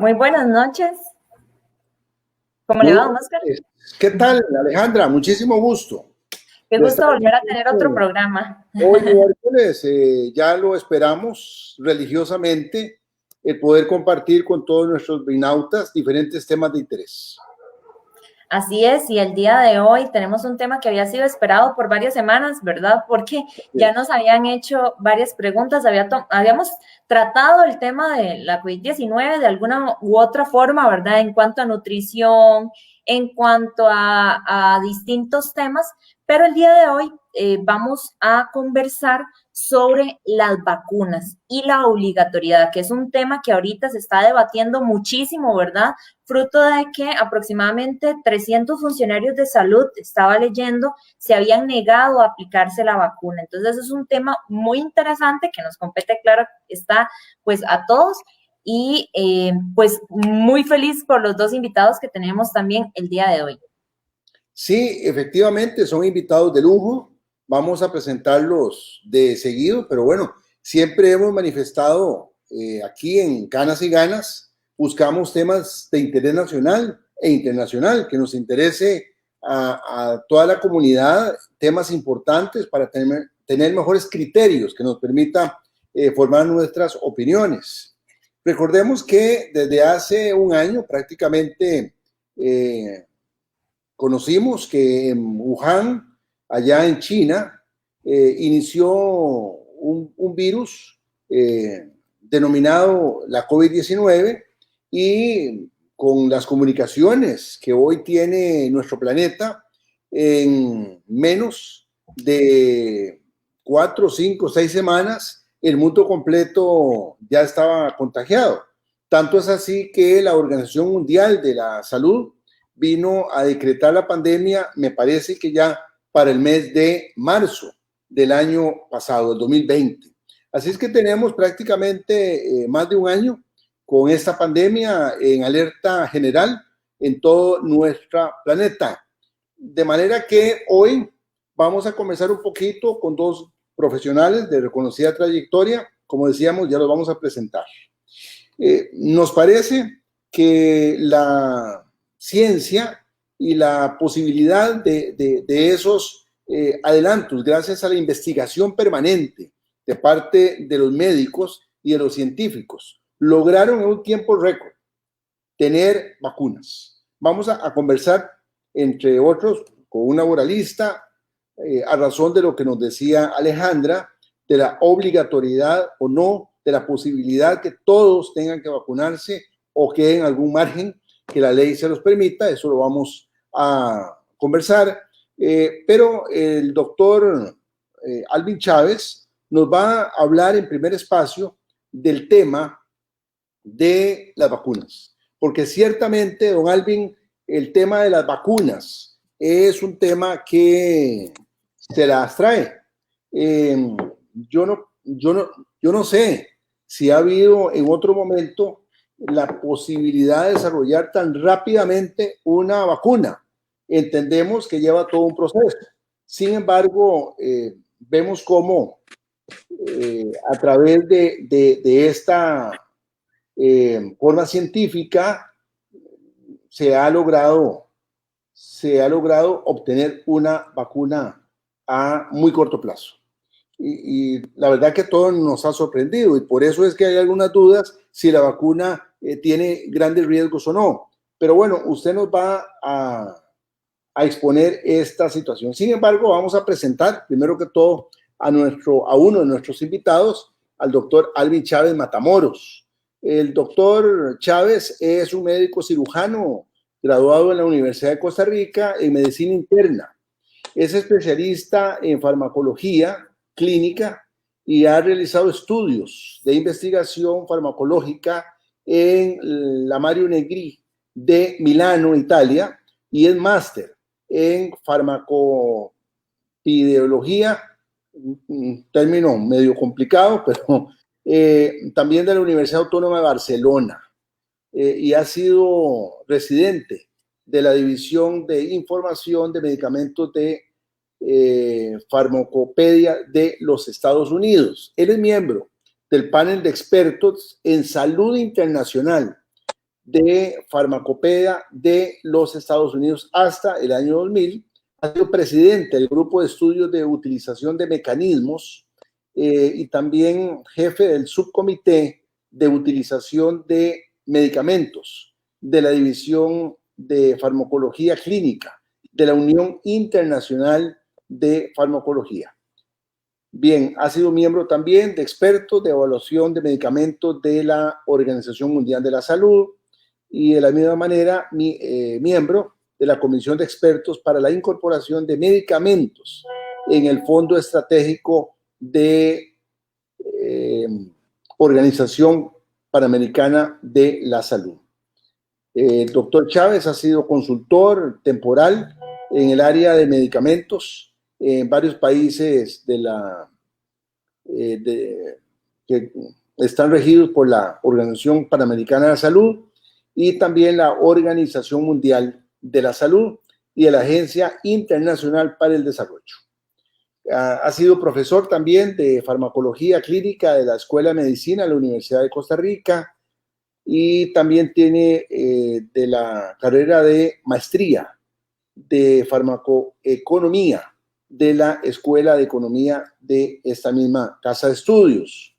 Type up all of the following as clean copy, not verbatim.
Muy buenas noches. ¿Cómo le Muy va, don buenas Oscar? noches. ¿Qué tal, Alejandra? Muchísimo gusto Qué de estar gusto volver a aquí tener otro con programa. hoy miércoles. Ya lo esperamos religiosamente, el poder compartir con todos nuestros binautas diferentes temas de interés. Así es, y el día de hoy tenemos un tema que había sido esperado por varias semanas, ¿verdad? Porque ya nos habían hecho varias preguntas, habíamos tratado el tema de la COVID-19 de alguna u otra forma, ¿verdad? En cuanto a nutrición, en cuanto a distintos temas, pero el día de hoy vamos a conversar sobre las vacunas y la obligatoriedad, que es un tema que ahorita se está debatiendo muchísimo, ¿verdad? Fruto de que aproximadamente 300 funcionarios de salud, estaba leyendo, se habían negado a aplicarse la vacuna. Entonces es un tema muy interesante que nos compete, claro, está pues a todos y pues muy feliz por los dos invitados que tenemos también el día de hoy. Sí, efectivamente, son invitados de lujo. Vamos a presentarlos de seguido, pero bueno, siempre hemos manifestado aquí en Canas y Ganas, buscamos temas de interés nacional e internacional, que nos interese a toda la comunidad, temas importantes para tener mejores criterios que nos permita formar nuestras opiniones. Recordemos que desde hace un año prácticamente conocimos que en Wuhan, allá en China, inició un virus denominado la COVID-19 y con las comunicaciones que hoy tiene nuestro planeta, en menos de 4, 5, 6 semanas, el mundo completo ya estaba contagiado. Tanto es así que la Organización Mundial de la Salud vino a decretar la pandemia, me parece que ya para el mes de marzo del año pasado, el 2020. Así es que tenemos prácticamente más de un año con esta pandemia en alerta general en todo nuestro planeta. De manera que hoy vamos a comenzar un poquito con dos profesionales de reconocida trayectoria. Como decíamos, ya los vamos a presentar. Nos parece que la ciencia y la posibilidad de esos adelantos, gracias a la investigación permanente de parte de los médicos y de los científicos, lograron en un tiempo récord tener vacunas. Vamos a conversar, entre otros, con una oralista, a razón de lo que nos decía Alejandra, de la obligatoriedad o no, de la posibilidad que todos tengan que vacunarse o que en algún margen que la ley se los permita. Eso lo vamos a conversar. Pero el doctor Alvin Chávez nos va a hablar en primer espacio del tema de las vacunas. Porque ciertamente, don Alvin, el tema de las vacunas es un tema que se las trae. Yo, no, yo, no, yo no sé si ha habido en otro momento la posibilidad de desarrollar tan rápidamente una vacuna. Entendemos que lleva todo un proceso. Sin embargo, vemos cómo a través de esta forma científica se ha logrado obtener una vacuna a muy corto plazo. Y la verdad que todo nos ha sorprendido y por eso es que hay algunas dudas si la vacuna tiene grandes riesgos o no. Pero bueno, usted nos va a exponer esta situación. Sin embargo, vamos a presentar primero que todo a uno de nuestros invitados, al doctor Alvin Chávez Matamoros. El doctor Chávez es un médico cirujano graduado en la Universidad de Costa Rica en medicina interna. Es especialista en farmacología clínica y ha realizado estudios de investigación farmacológica en la Mario Negri de Milano, Italia, y es máster en farmacopideología, un término medio complicado, pero también de la Universidad Autónoma de Barcelona, y ha sido residente de la División de Información de Medicamentos de Farmacopedia de los Estados Unidos. Él es miembro del panel de expertos en salud internacional de farmacopea de los Estados Unidos hasta el año 2000. Ha sido presidente del Grupo de Estudios de Utilización de Mecanismos y también jefe del Subcomité de Utilización de Medicamentos de la División de Farmacología Clínica de la Unión Internacional de Farmacología. Bien, ha sido miembro también de expertos de evaluación de medicamentos de la Organización Mundial de la Salud y de la misma manera miembro de la Comisión de Expertos para la Incorporación de Medicamentos en el Fondo Estratégico de Organización Panamericana de la Salud. El doctor Chávez ha sido consultor temporal en el área de medicamentos en varios países que están regidos por la Organización Panamericana de la Salud y también la Organización Mundial de la Salud y de la Agencia Internacional para el Desarrollo. Ha sido profesor también de farmacología clínica de la Escuela de Medicina de la Universidad de Costa Rica y también tiene de la carrera de maestría de farmacoeconomía de la Escuela de Economía de esta misma casa de estudios.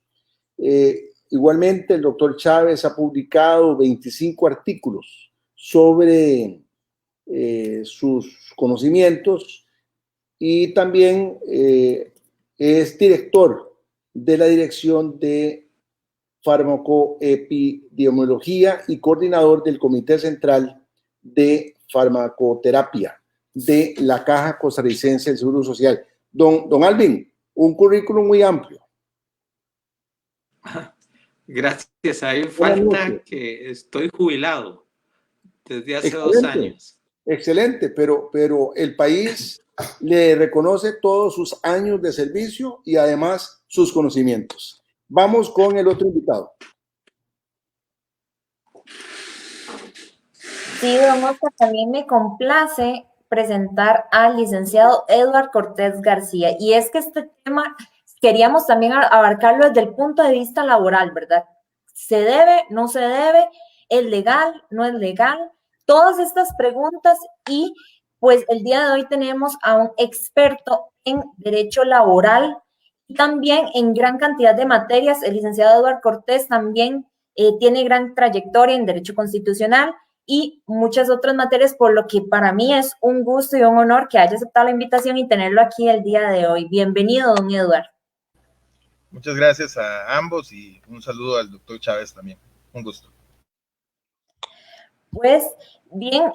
Igualmente, el doctor Chávez ha publicado 25 artículos sobre sus conocimientos y también es director de la Dirección de Farmacoepidemiología y coordinador del Comité Central de Farmacoterapia de la Caja Costarricense del Seguro Social. Don Alvin, un currículum muy amplio. Gracias. Ahí falta que estoy jubilado desde hace Excelente, 2 años. Excelente, pero el país le reconoce todos sus años de servicio y además sus conocimientos. Vamos con el otro invitado. Sí, don Oscar, también me complace presentar al licenciado Edward Cortés García. Y es que este tema queríamos también abarcarlo desde el punto de vista laboral, ¿verdad? ¿Se debe? ¿No se debe? ¿Es legal? ¿No es legal? Todas estas preguntas y pues el día de hoy tenemos a un experto en derecho laboral y también en gran cantidad de materias. El licenciado Edward Cortés también tiene gran trayectoria en derecho constitucional y muchas otras materias, por lo que para mí es un gusto y un honor que haya aceptado la invitación y tenerlo aquí el día de hoy. Bienvenido, don Edward. Muchas gracias a ambos y un saludo al doctor Chávez también. Un gusto. Pues bien,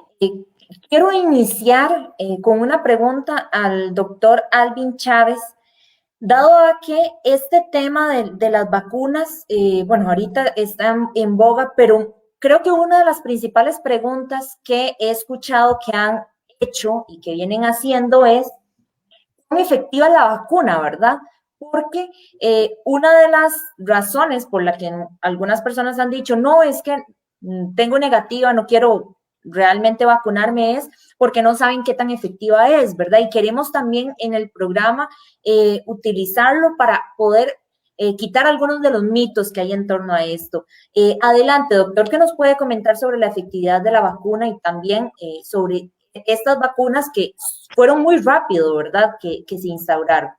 quiero iniciar con una pregunta al doctor Alvin Chávez, dado a que este tema de las vacunas, bueno, ahorita está en boga, pero creo que una de las principales preguntas que he escuchado que han hecho y que vienen haciendo es ¿cuán efectiva la vacuna, verdad? Porque una de las razones por la que algunas personas han dicho, no, es que tengo negativa, no quiero realmente vacunarme, es porque no saben qué tan efectiva es, ¿verdad? Y queremos también en el programa utilizarlo para poder quitar algunos de los mitos que hay en torno a esto. Adelante, doctor, ¿qué nos puede comentar sobre la efectividad de la vacuna y también sobre estas vacunas que fueron muy rápido, ¿verdad? Que se instauraron.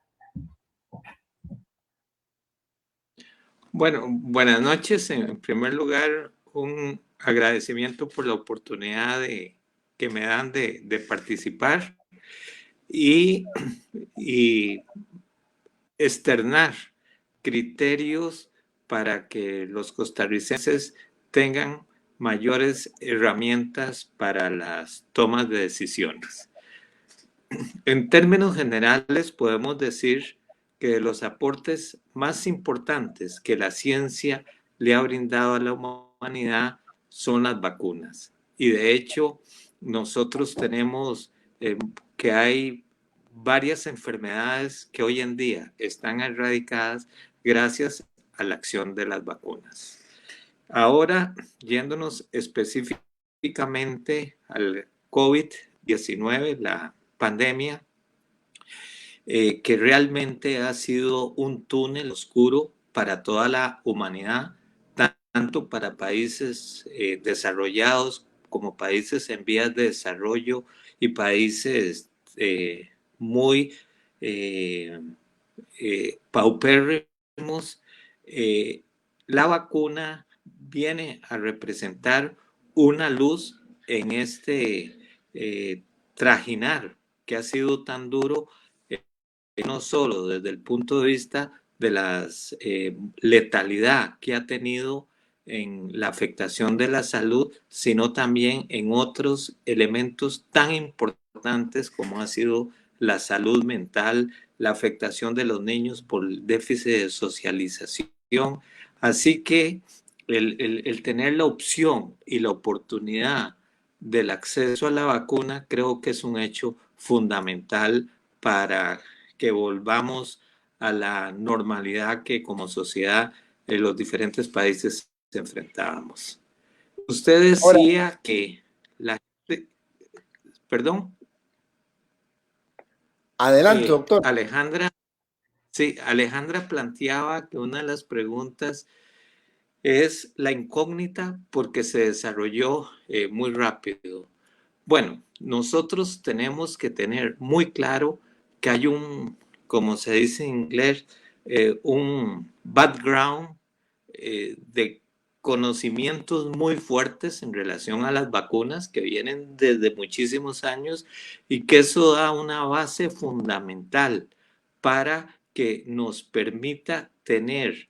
Bueno, buenas noches. En primer lugar, un agradecimiento por la oportunidad que me dan de participar y externar criterios para que los costarricenses tengan mayores herramientas para las tomas de decisiones. En términos generales, podemos decir que de los aportes más importantes que la ciencia le ha brindado a la humanidad son las vacunas. Y de hecho, nosotros tenemos que hay varias enfermedades que hoy en día están erradicadas gracias a la acción de las vacunas. Ahora, yéndonos específicamente al COVID-19, la pandemia, que realmente ha sido un túnel oscuro para toda la humanidad, tanto para países desarrollados como países en vías de desarrollo y países muy paupérrimos. La vacuna viene a representar una luz en este trajinar que ha sido tan duro, no solo desde el punto de vista de la letalidad que ha tenido en la afectación de la salud, sino también en otros elementos tan importantes como ha sido la salud mental, la afectación de los niños por el déficit de socialización. Así que el tener la opción y la oportunidad del acceso a la vacuna creo que es un hecho fundamental para que volvamos a la normalidad que como sociedad en los diferentes países enfrentábamos. Usted decía que la gente, perdón. Adelante, doctor. Alejandra planteaba que una de las preguntas es la incógnita porque se desarrolló muy rápido. Bueno, nosotros tenemos que tener muy claro que hay como se dice en inglés, un background de conocimientos muy fuertes en relación a las vacunas que vienen desde muchísimos años y que eso da una base fundamental para que nos permita tener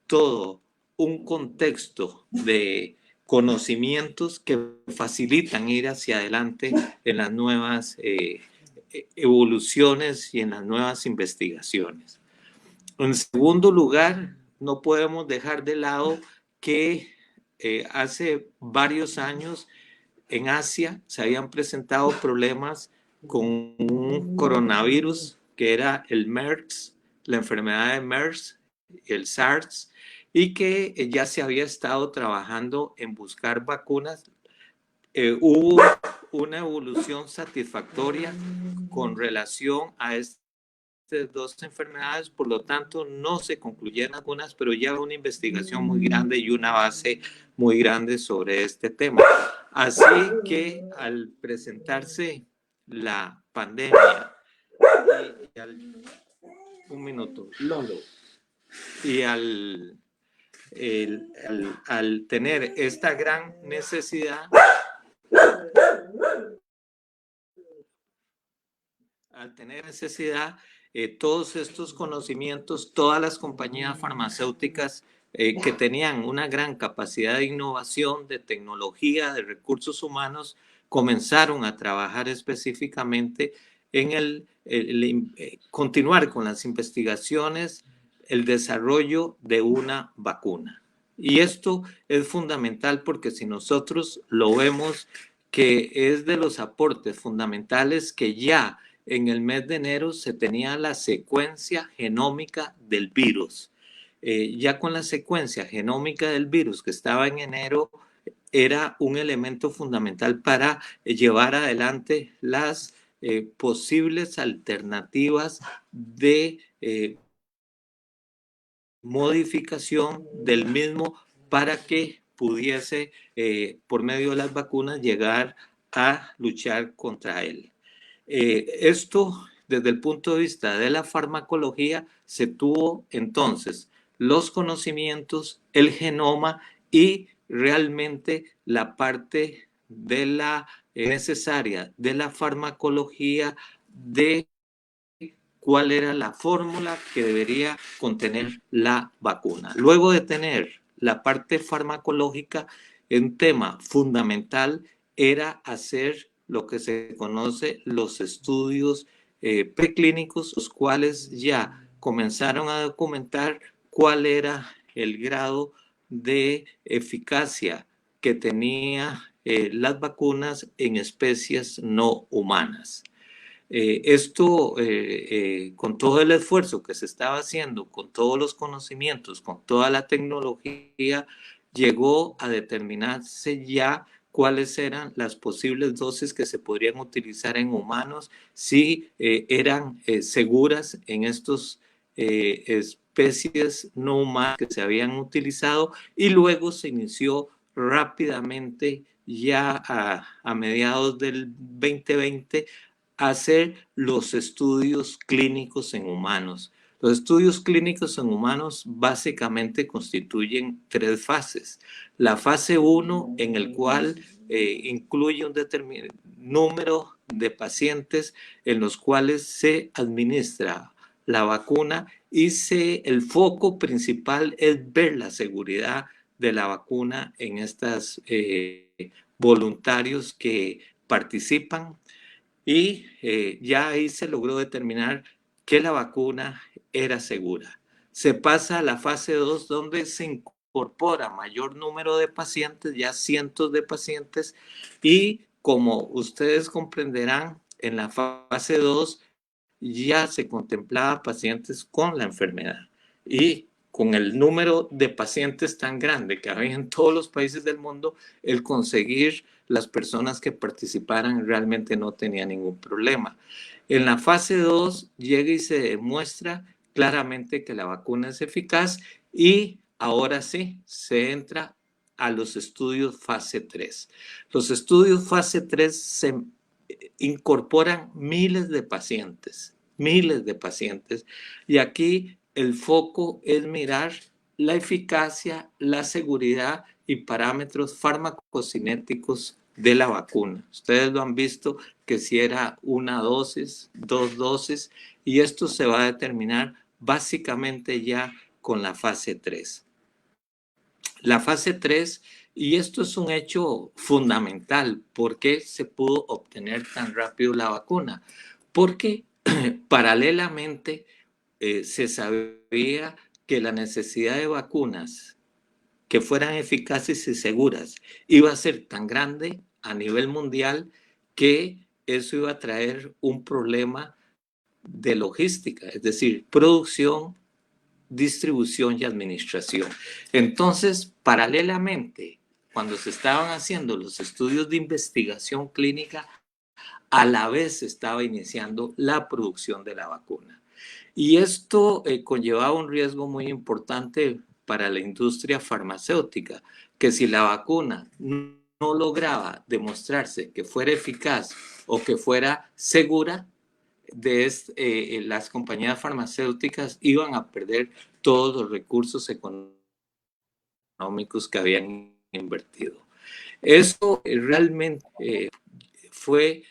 todo un contexto de conocimientos que facilitan ir hacia adelante en las nuevas evoluciones y en las nuevas investigaciones. En segundo lugar, no podemos dejar de lado que hace varios años en Asia se habían presentado problemas con un coronavirus que era el MERS, la enfermedad de MERS, el SARS, y que ya se había estado trabajando en buscar vacunas. Hubo una evolución satisfactoria con relación a estas dos enfermedades, por lo tanto no se concluyeron algunas, pero ya una investigación muy grande y una base muy grande sobre este tema. Así que al presentarse la pandemia un minuto, Lolo, y al tener esta gran necesidad, todos estos conocimientos, todas las compañías farmacéuticas que tenían una gran capacidad de innovación, de tecnología, de recursos humanos, comenzaron a trabajar específicamente en continuar con las investigaciones, el desarrollo de una vacuna. Y esto es fundamental porque si nosotros lo vemos que es de los aportes fundamentales que ya en el mes de enero se tenía la secuencia genómica del virus. Ya con la secuencia genómica del virus que estaba en enero, era un elemento fundamental para llevar adelante las posibles alternativas de modificación del mismo para que pudiese, por medio de las vacunas, llegar a luchar contra él. Esto, desde el punto de vista de la farmacología, se tuvo entonces los conocimientos, el genoma y realmente la parte de la necesaria de la farmacología de cuál era la fórmula que debería contener la vacuna. Luego de tener la parte farmacológica, un tema fundamental era hacer lo que se conoce los estudios preclínicos, los cuales ya comenzaron a documentar cuál era el grado de eficacia que tenía las vacunas en especies no humanas. Esto, con todo el esfuerzo que se estaba haciendo, con todos los conocimientos, con toda la tecnología, llegó a determinarse ya cuáles eran las posibles dosis que se podrían utilizar en humanos si eran seguras en estos especies no humanas que se habían utilizado y luego se inició rápidamente ya a mediados del 2020 a hacer los estudios clínicos en humanos. Los estudios clínicos en humanos básicamente constituyen 3 fases. La fase 1, en el cual incluye un determinado número de pacientes en los cuales se administra la vacuna y el foco principal es ver la seguridad de la vacuna en estos voluntarios que participan y ya ahí se logró determinar que la vacuna era segura. Se pasa a la fase 2 donde se incorpora mayor número de pacientes, ya cientos de pacientes, y como ustedes comprenderán, en la fase 2 ya se contemplaba pacientes con la enfermedad. Y con el número de pacientes tan grande que había en todos los países del mundo, el conseguir las personas que participaran realmente no tenía ningún problema. En la fase 2 llega y se demuestra claramente que la vacuna es eficaz y ahora sí se entra a los estudios fase 3. Los estudios fase 3 se incorporan miles de pacientes, y aquí el foco es mirar la eficacia, la seguridad y parámetros farmacocinéticos de la vacuna. Ustedes lo han visto que si era una dosis, 2 dosis, y esto se va a determinar básicamente ya con la fase 3. La fase 3, y esto es un hecho fundamental, ¿por qué se pudo obtener tan rápido la vacuna? Porque paralelamente se sabía que la necesidad de vacunas que fueran eficaces y seguras iba a ser tan grande a nivel mundial que eso iba a traer un problema de logística, es decir, producción, distribución y administración. Entonces, paralelamente, cuando se estaban haciendo los estudios de investigación clínica, a la vez se estaba iniciando la producción de la vacuna. Y esto conllevaba un riesgo muy importante para la industria farmacéutica, que si la vacuna no lograba demostrarse que fuera eficaz o que fuera segura, las compañías farmacéuticas iban a perder todos los recursos económicos que habían invertido. Eso realmente fue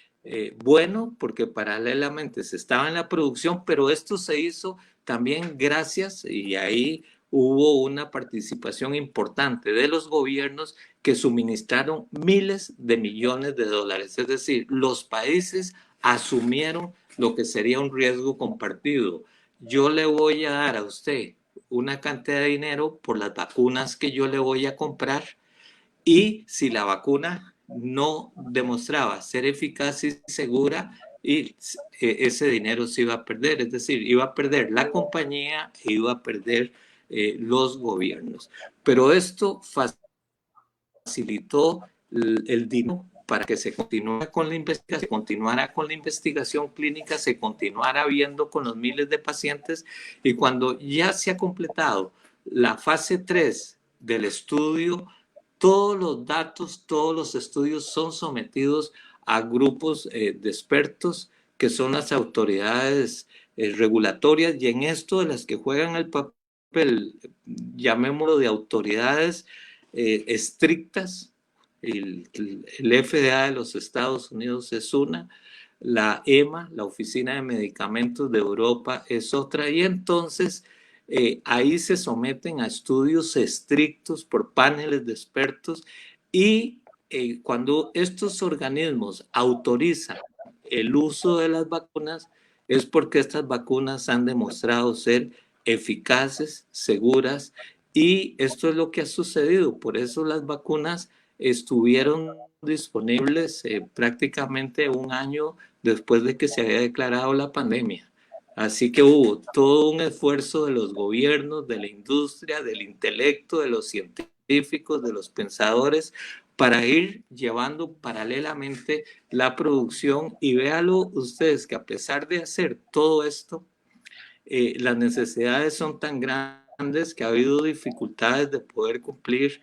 bueno porque paralelamente se estaba en la producción, pero esto se hizo también gracias, y ahí hubo una participación importante de los gobiernos que suministraron miles de millones de dólares. Es decir, los países asumieron lo que sería un riesgo compartido. Yo le voy a dar a usted una cantidad de dinero por las vacunas que yo le voy a comprar, y si la vacuna no demostraba ser eficaz y segura, y ese dinero se iba a perder, es decir, iba a perder la compañía e iba a perder los gobiernos. Pero esto facilitó el dinero para que se continuara con la investigación, se continuara con la investigación clínica, se continuara viendo con los miles de pacientes, y cuando ya se ha completado la fase 3 del estudio, todos los datos, todos los estudios son sometidos a grupos de expertos que son las autoridades regulatorias, y en esto de las que juegan el papel, llamémoslo de autoridades estrictas, el FDA de los Estados Unidos es una, la EMA, la Oficina de Medicamentos de Europa, es otra, y entonces ahí se someten a estudios estrictos por paneles de expertos, y cuando estos organismos autorizan el uso de las vacunas es porque estas vacunas han demostrado ser eficaces, seguras, y esto es lo que ha sucedido. Por eso las vacunas estuvieron disponibles prácticamente un año después de que se había declarado la pandemia. Así que hubo todo un esfuerzo de los gobiernos, de la industria, del intelecto, de los científicos, de los pensadores, para ir llevando paralelamente la producción. Y véalo ustedes que a pesar de hacer todo esto, las necesidades son tan grandes que ha habido dificultades de poder cumplir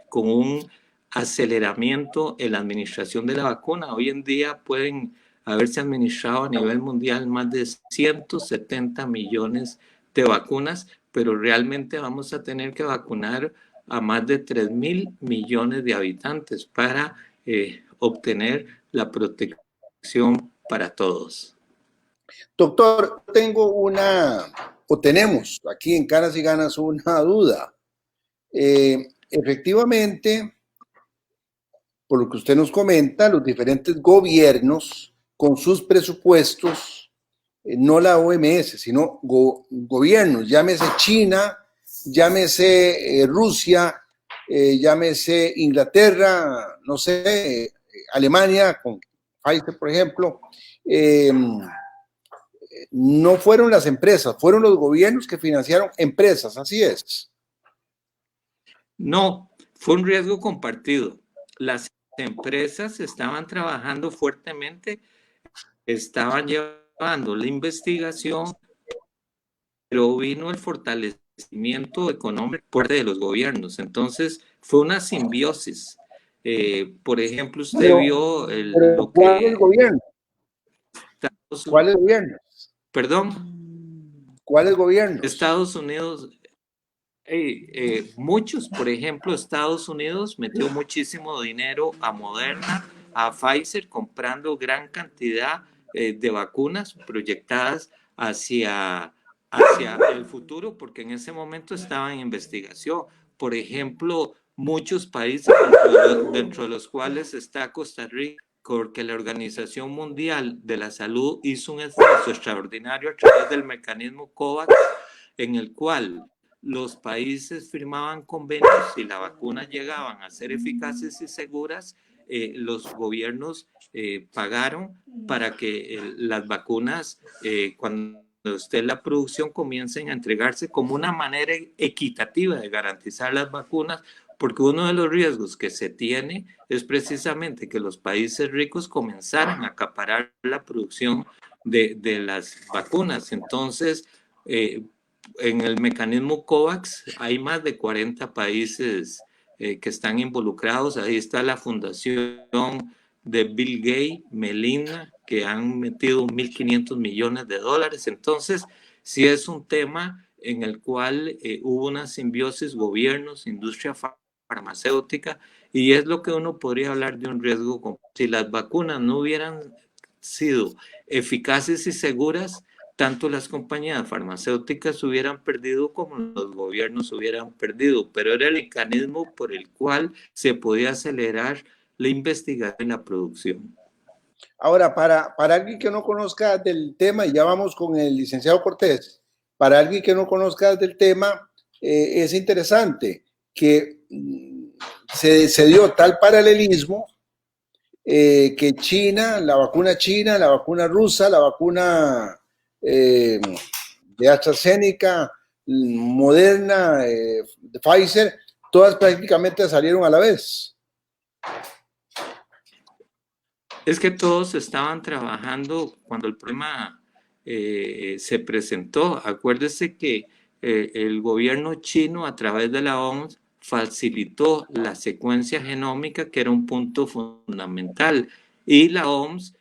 con un aceleramiento en la administración de la vacuna. Hoy en día pueden haberse administrado a nivel mundial más de 170 millones de vacunas, pero realmente vamos a tener que vacunar a más de 3.000 millones de habitantes para obtener la protección para todos. Doctor, tenemos aquí en Canas y Ganas una duda. Efectivamente, por lo que usted nos comenta, los diferentes gobiernos con sus presupuestos, no la OMS, sino gobiernos, llámese China, llámese Rusia, llámese Inglaterra, no sé, Alemania con Pfizer, por ejemplo, no fueron las empresas, fueron los gobiernos que financiaron empresas, así es. No, fue un riesgo compartido. Las empresas estaban trabajando fuertemente, estaban llevando la investigación, pero vino el fortalecimiento económico por parte de los gobiernos. Entonces, fue una simbiosis. Por ejemplo, usted vio ¿cuál es el gobierno? ¿Cuál es el gobierno? Perdón. ¿Cuál es el gobierno? Estados Unidos. Muchos, por ejemplo, Estados Unidos metió muchísimo dinero a Moderna, a Pfizer, comprando gran cantidad de vacunas proyectadas hacia el futuro, porque en ese momento estaban en investigación. Por ejemplo, muchos países, dentro de los cuales está Costa Rica, porque la Organización Mundial de la Salud hizo un esfuerzo extraordinario a través del mecanismo COVAX, en el cual los países firmaban convenios y las vacunas llegaban a ser eficaces y seguras, los gobiernos pagaron para que las vacunas, cuando esté la producción, comiencen a entregarse como una manera equitativa de garantizar las vacunas, porque uno de los riesgos que se tiene es precisamente que los países ricos comenzaran a acaparar la producción de las vacunas. Entonces, en el mecanismo COVAX hay más de 40 países que están involucrados. Ahí está la fundación de Bill Gates, Melinda, que han metido 1.500 millones de dólares. Entonces, sí es un tema en el cual hubo una simbiosis gobiernos, industria farmacéutica, y es lo que uno podría hablar de un riesgo. Si las vacunas no hubieran sido eficaces y seguras, tanto las compañías farmacéuticas hubieran perdido como los gobiernos hubieran perdido, pero era el mecanismo por el cual se podía acelerar la investigación y la producción. Ahora, para alguien que no conozca del tema, y ya vamos con el licenciado Cortés, para alguien que no conozca del tema, es interesante que se dio tal paralelismo que China, la vacuna rusa, la vacuna de AstraZeneca, Moderna, de Pfizer, todas prácticamente salieron a la vez. Es que todos estaban trabajando cuando el problema se presentó. Acuérdese que el gobierno chino, a través de la OMS, facilitó la secuencia genómica, que era un punto fundamental, y la OMS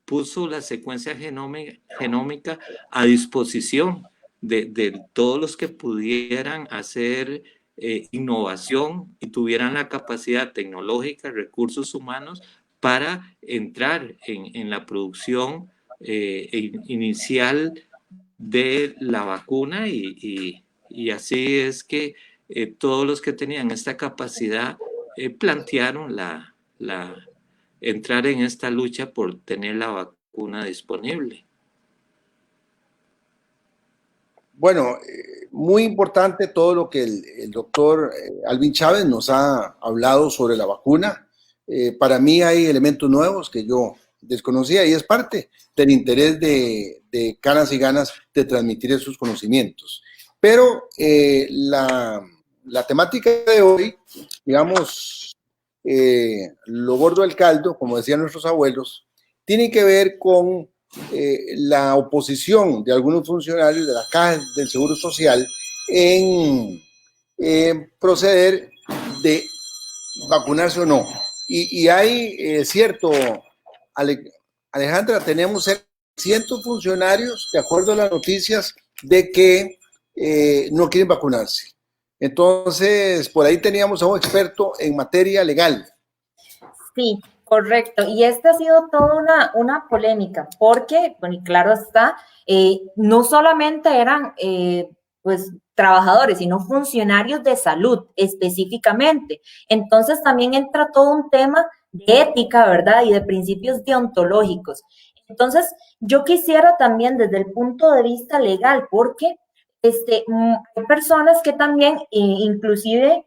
puso la secuencia genómica a disposición de todos los que pudieran hacer innovación y tuvieran la capacidad tecnológica, recursos humanos, para entrar en la producción inicial de la vacuna, y así es que todos los que tenían esta capacidad plantearon entrar en esta lucha por tener la vacuna disponible. Bueno, muy importante todo lo que el doctor Alvin Chávez nos ha hablado sobre la vacuna. Para mí hay elementos nuevos que yo desconocía y es parte del interés de Canas y Ganas de transmitir esos conocimientos. Pero la temática de hoy, digamos, lo gordo del caldo, como decían nuestros abuelos, tiene que ver con la oposición de algunos funcionarios de la Caja del Seguro Social en proceder de vacunarse o no. Y hay cierto, Alejandra, tenemos 100 funcionarios, de acuerdo a las noticias, de que no quieren vacunarse. Entonces, por ahí teníamos a un experto en materia legal. Sí, correcto. Y esta ha sido toda una polémica, porque, bueno, y claro está, no solamente eran pues trabajadores, sino funcionarios de salud específicamente. Entonces también entra todo un tema de ética, ¿verdad? Y de principios deontológicos. Entonces, yo quisiera también desde el punto de vista legal, porque hay personas que también inclusive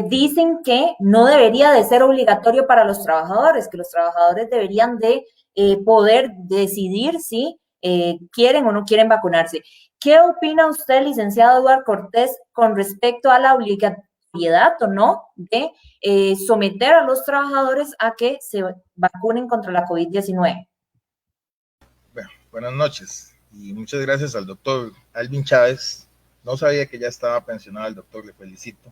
dicen que no debería de ser obligatorio para los trabajadores, que los trabajadores deberían de poder decidir si quieren o no quieren vacunarse. ¿Qué opina usted, licenciado Eduardo Cortés, con respecto a la obligatoriedad o no de someter a los trabajadores a que se vacunen contra la COVID-19? Bueno, buenas noches y muchas gracias al doctor Alvin Chávez. No sabía que ya estaba pensionado el doctor, le felicito.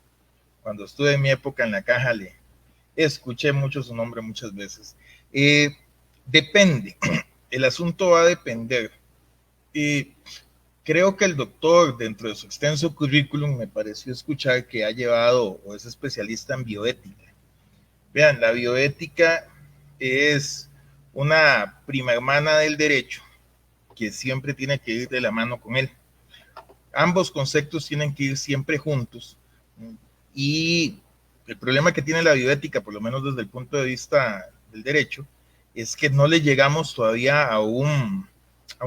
Cuando estuve en mi época en la caja le escuché mucho su nombre muchas veces. Depende, el asunto va a depender. Creo que el doctor, dentro de su extenso currículum, me pareció escuchar que ha llevado o es especialista en bioética. Vean, la bioética es una prima hermana del derecho que siempre tiene que ir de la mano con él. Ambos conceptos tienen que ir siempre juntos. Y el problema que tiene la bioética, por lo menos desde el punto de vista del derecho, es que no le llegamos todavía a un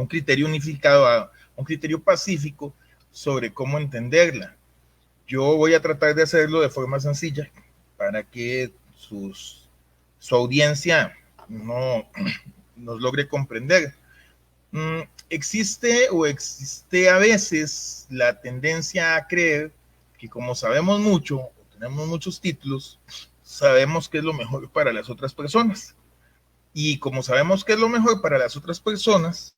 criterio unificado, a un criterio pacífico sobre cómo entenderla. Yo voy a tratar de hacerlo de forma sencilla para que su audiencia nos logre comprender. Existe a veces la tendencia a creer que como sabemos mucho, o tenemos muchos títulos, sabemos qué es lo mejor para las otras personas. Y como sabemos qué es lo mejor para las otras personas,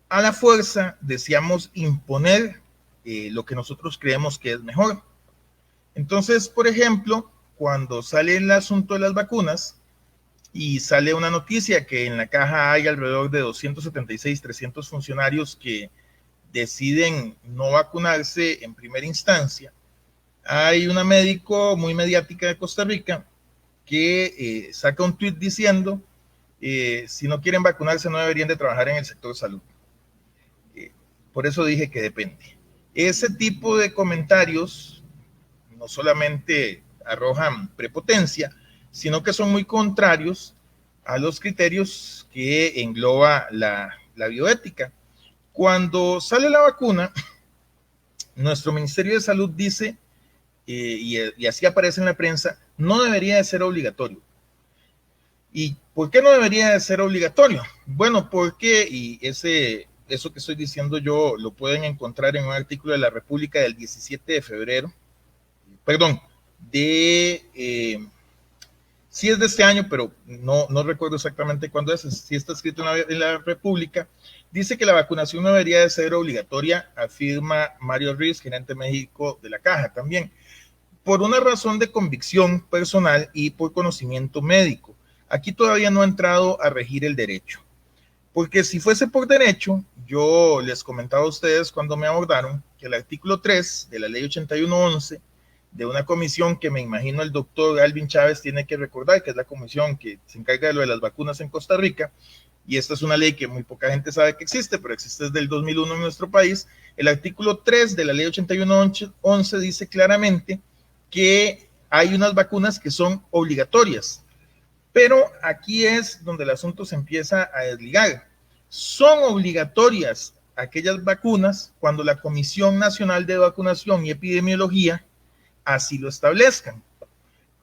a la fuerza deseamos imponer lo que nosotros creemos que es mejor. Entonces, por ejemplo, cuando sale el asunto de las vacunas y sale una noticia que en la caja hay alrededor de 276, 300 funcionarios que deciden no vacunarse en primera instancia, hay una médico muy mediática de Costa Rica que saca un tuit diciendo si no quieren vacunarse no deberían de trabajar en el sector salud. Por eso dije que depende. Ese tipo de comentarios no solamente arrojan prepotencia, sino que son muy contrarios a los criterios que engloba la bioética. Cuando sale la vacuna, nuestro Ministerio de Salud dice, y así aparece en la prensa, no debería de ser obligatorio. ¿Y por qué no debería de ser obligatorio? Bueno, porque, y eso que estoy diciendo yo lo pueden encontrar en un artículo de La República del 17 de febrero, perdón, sí es de este año, pero no recuerdo exactamente cuándo es, sí está escrito en la República, dice que la vacunación no debería de ser obligatoria, afirma Mario Ruiz, gerente médico de la Caja también, por una razón de convicción personal y por conocimiento médico. Aquí todavía no ha entrado a regir el derecho, porque si fuese por derecho, yo les comentaba a ustedes cuando me abordaron que el artículo 3 de la ley 8111 de una comisión que me imagino el doctor Alvin Chávez tiene que recordar, que es la comisión que se encarga de lo de las vacunas en Costa Rica, y esta es una ley que muy poca gente sabe que existe, pero existe desde el 2001 en nuestro país. El artículo 3 de la ley 8111 dice claramente que hay unas vacunas que son obligatorias, pero aquí es donde el asunto se empieza a desligar. Son obligatorias aquellas vacunas cuando la Comisión Nacional de Vacunación y Epidemiología así lo establezcan.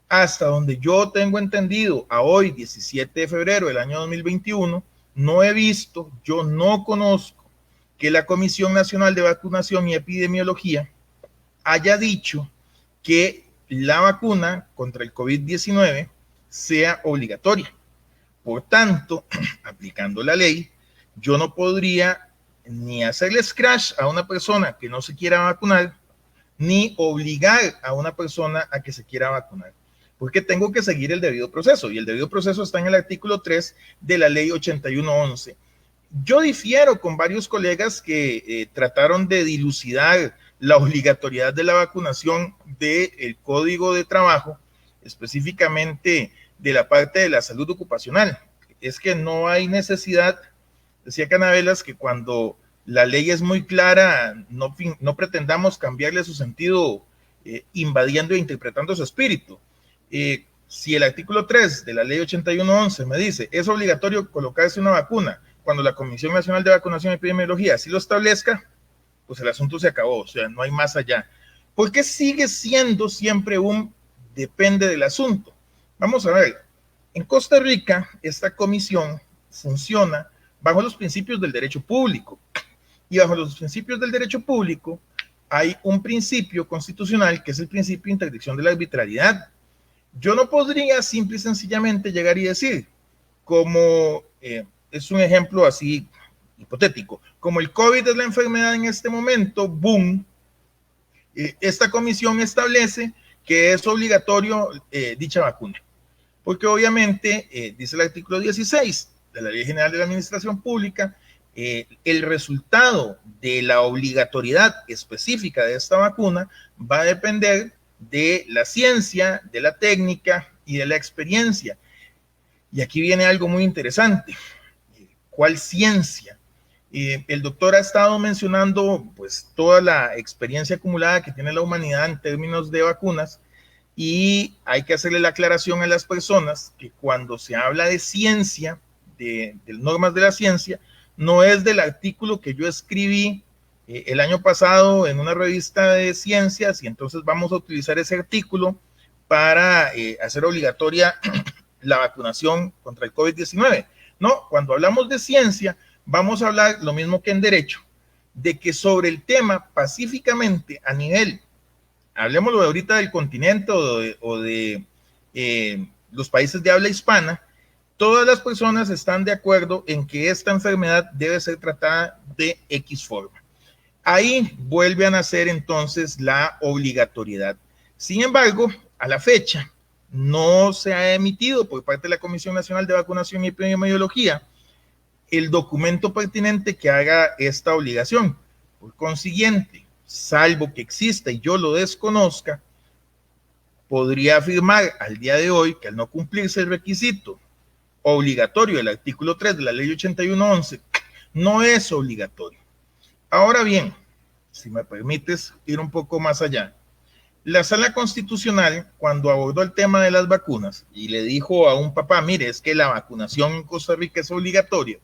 Hasta donde yo tengo entendido, a hoy, 17 de febrero del año 2021, no he visto, yo no conozco que la Comisión Nacional de Vacunación y Epidemiología haya dicho que la vacuna contra el COVID-19 sea obligatoria. Por tanto, aplicando la ley, yo no podría ni hacerle scratch a una persona que no se quiera vacunar, ni obligar a una persona a que se quiera vacunar, porque tengo que seguir el debido proceso, y el debido proceso está en el artículo 3 de la ley 8111. Yo difiero con varios colegas que trataron de dilucidar la obligatoriedad de la vacunación del Código de Trabajo, específicamente de la parte de la salud ocupacional. Es que no hay necesidad, decía Canavelas, que cuando la ley es muy clara, no pretendamos cambiarle su sentido invadiendo e interpretando su espíritu. Si el artículo 3 de la ley 8111 me dice, es obligatorio colocarse una vacuna cuando la Comisión Nacional de Vacunación y Epidemiología así lo establezca, pues el asunto se acabó, o sea, no hay más allá. ¿Por qué sigue siendo siempre un depende del asunto? Vamos a ver, en Costa Rica esta comisión funciona bajo los principios del derecho público, y bajo los principios del derecho público hay un principio constitucional que es el principio de interdicción de la arbitrariedad. Yo no podría simple y sencillamente llegar y decir, como es un ejemplo así hipotético, como el COVID es la enfermedad en este momento, boom, esta comisión establece que es obligatorio dicha vacuna, porque obviamente dice el artículo 16 de la Ley General de la Administración Pública, el resultado de la obligatoriedad específica de esta vacuna va a depender de la ciencia, de la técnica y de la experiencia. Y aquí viene algo muy interesante. ¿Cuál ciencia? El doctor ha estado mencionando pues toda la experiencia acumulada que tiene la humanidad en términos de vacunas, y hay que hacerle la aclaración a las personas que cuando se habla de ciencia, de normas de la ciencia, no es del artículo que yo escribí el año pasado en una revista de ciencias, y entonces vamos a utilizar ese artículo para hacer obligatoria la vacunación contra el COVID-19. No, cuando hablamos de ciencia, vamos a hablar lo mismo que en derecho, de que sobre el tema pacíficamente a nivel, hablemoslo de ahorita del continente o de los países de habla hispana, todas las personas están de acuerdo en que esta enfermedad debe ser tratada de X forma. Ahí vuelve a nacer entonces la obligatoriedad. Sin embargo, a la fecha, no se ha emitido por parte de la Comisión Nacional de Vacunación y Epidemiología el documento pertinente que haga esta obligación. Por consiguiente, salvo que exista y yo lo desconozca, podría afirmar al día de hoy que al no cumplirse el requisito obligatorio del artículo 3 de la ley 8111, no es obligatorio. Ahora bien, si me permites ir un poco más allá, la Sala Constitucional, cuando abordó el tema de las vacunas y le dijo a un papá, mire, es que la vacunación en Costa Rica es obligatoria,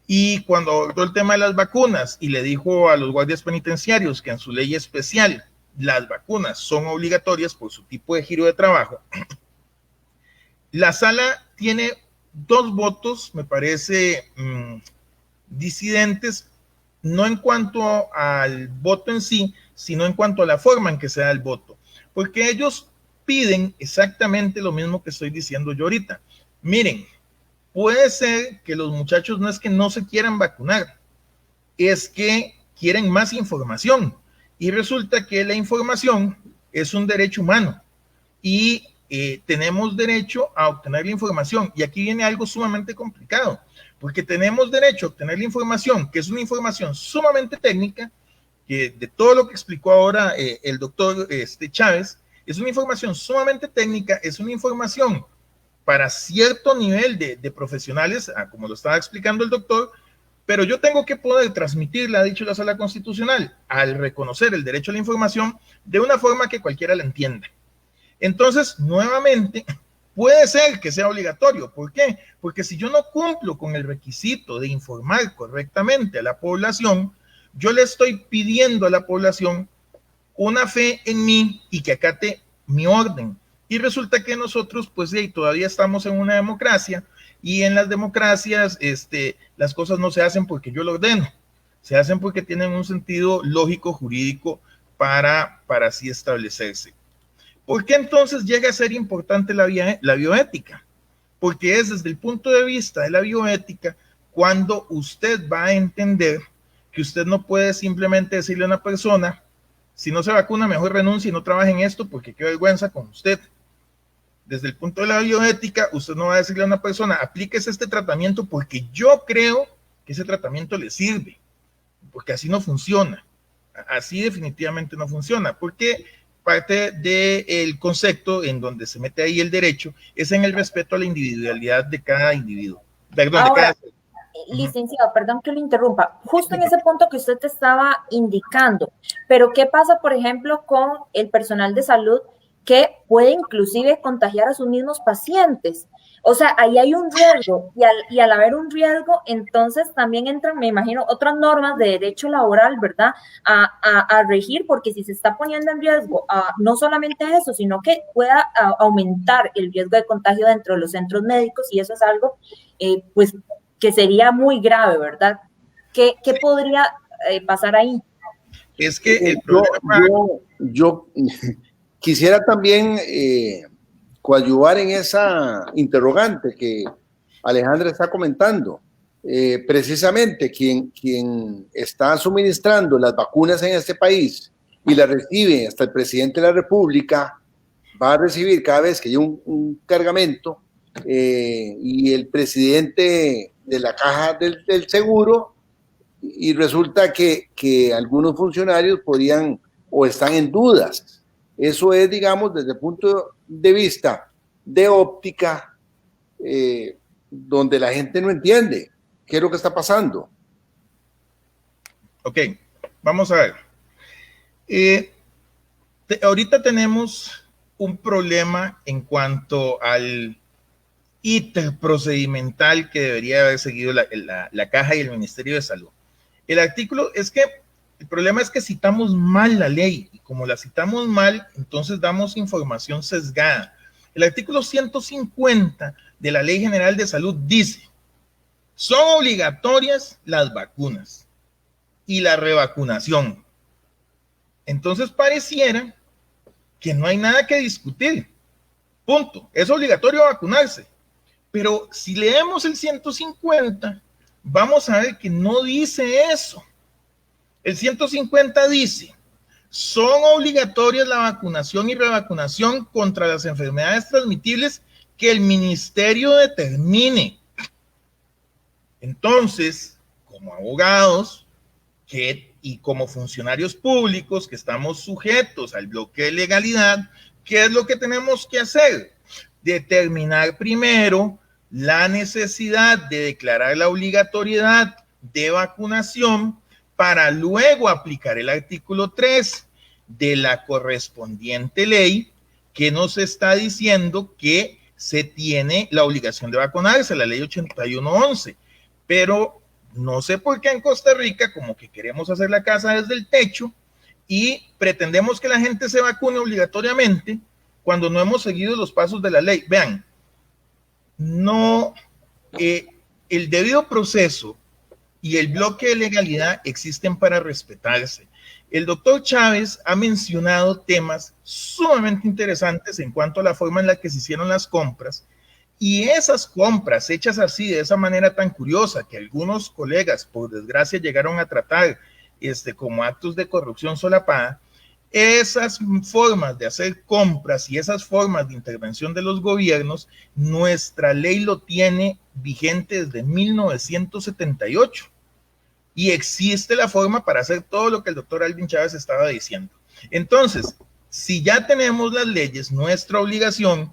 y cuando abordó el tema de las vacunas y le dijo a los guardias penitenciarios que en su ley especial las vacunas son obligatorias por su tipo de giro de trabajo, la Sala tiene dos votos, me parece, disidentes, no en cuanto al voto en sí, sino en cuanto a la forma en que se da el voto, porque ellos piden exactamente lo mismo que estoy diciendo yo ahorita. Miren, puede ser que los muchachos no es que no se quieran vacunar, es que quieren más información, y resulta que la información es un derecho humano, y tenemos derecho a obtener la información, y aquí viene algo sumamente complicado, porque tenemos derecho a obtener la información, que es una información sumamente técnica, que de todo lo que explicó ahora el doctor Chávez, es una información sumamente técnica, es una información para cierto nivel de profesionales, como lo estaba explicando el doctor, pero yo tengo que poder transmitirla, ha dicho la Sala Constitucional, al reconocer el derecho a la información de una forma que cualquiera la entienda. Entonces, nuevamente, puede ser que sea obligatorio. ¿Por qué? Porque si yo no cumplo con el requisito de informar correctamente a la población, yo le estoy pidiendo a la población una fe en mí y que acate mi orden. Y resulta que nosotros, pues todavía estamos en una democracia, y en las democracias las cosas no se hacen porque yo lo ordeno, se hacen porque tienen un sentido lógico, jurídico, para así establecerse. ¿Por qué entonces llega a ser importante la bioética? Porque es desde el punto de vista de la bioética cuando usted va a entender que usted no puede simplemente decirle a una persona, si no se vacuna, mejor renuncie y no trabaje en esto porque qué vergüenza con usted. Desde el punto de la bioética, usted no va a decirle a una persona, aplíquese este tratamiento porque yo creo que ese tratamiento le sirve, porque así no funciona. Así definitivamente no funciona, porque parte del concepto en donde se mete ahí el derecho es en el respeto a la individualidad de cada individuo. Perdón, Ahora, de cada... licenciado, perdón que lo interrumpa, justo en ese punto que usted te estaba indicando, pero ¿qué pasa, por ejemplo, con el personal de salud que puede inclusive contagiar a sus mismos pacientes? O sea, ahí hay un riesgo y al haber un riesgo, entonces también entran, me imagino, otras normas de derecho laboral, ¿verdad? A regir, porque si se está poniendo en riesgo no solamente eso, sino que pueda aumentar el riesgo de contagio dentro de los centros médicos y eso es algo, pues, que sería muy grave, ¿verdad? ¿Qué podría pasar ahí? Es que el problema... yo quisiera también coadyuvar en esa interrogante que Alejandra está comentando. Precisamente quien está suministrando las vacunas en este país y las recibe hasta el presidente de la República, va a recibir cada vez que hay un cargamento y el presidente de la caja del seguro, y resulta que algunos funcionarios podrían o están en dudas. Eso es, digamos, desde el punto de vista de óptica, donde la gente no entiende qué es lo que está pasando. Ok, vamos a ver. Ahorita tenemos un problema en cuanto al ítem procedimental que debería haber seguido la caja y el Ministerio de Salud. El artículo es que el problema es que citamos mal la ley y como la citamos mal, entonces damos información sesgada. El artículo 150 de la Ley General de Salud dice, son obligatorias las vacunas y la revacunación. Entonces pareciera que no hay nada que discutir. Punto. Es obligatorio vacunarse. Pero si leemos el 150, vamos a ver que no dice eso. El 150 dice, son obligatorias la vacunación y revacunación contra las enfermedades transmitibles que el ministerio determine. Entonces, como abogados y como funcionarios públicos que estamos sujetos al bloque de legalidad, ¿qué es lo que tenemos que hacer? Determinar primero la necesidad de declarar la obligatoriedad de vacunación para luego aplicar el artículo 3 de la correspondiente ley que nos está diciendo que se tiene la obligación de vacunarse, la ley 8111. Pero no sé por qué en Costa Rica como que queremos hacer la casa desde el techo y pretendemos que la gente se vacune obligatoriamente cuando no hemos seguido los pasos de la ley. Vean, no, el debido proceso y el bloque de legalidad existen para respetarse. El doctor Chávez ha mencionado temas sumamente interesantes en cuanto a la forma en la que se hicieron las compras y esas compras hechas así, de esa manera tan curiosa que algunos colegas, por desgracia, llegaron a tratar como actos de corrupción solapada. Esas formas de hacer compras y esas formas de intervención de los gobiernos, nuestra ley lo tiene vigente desde 1978 y existe la forma para hacer todo lo que el doctor Alvin Chávez estaba diciendo. Entonces, si ya tenemos las leyes, nuestra obligación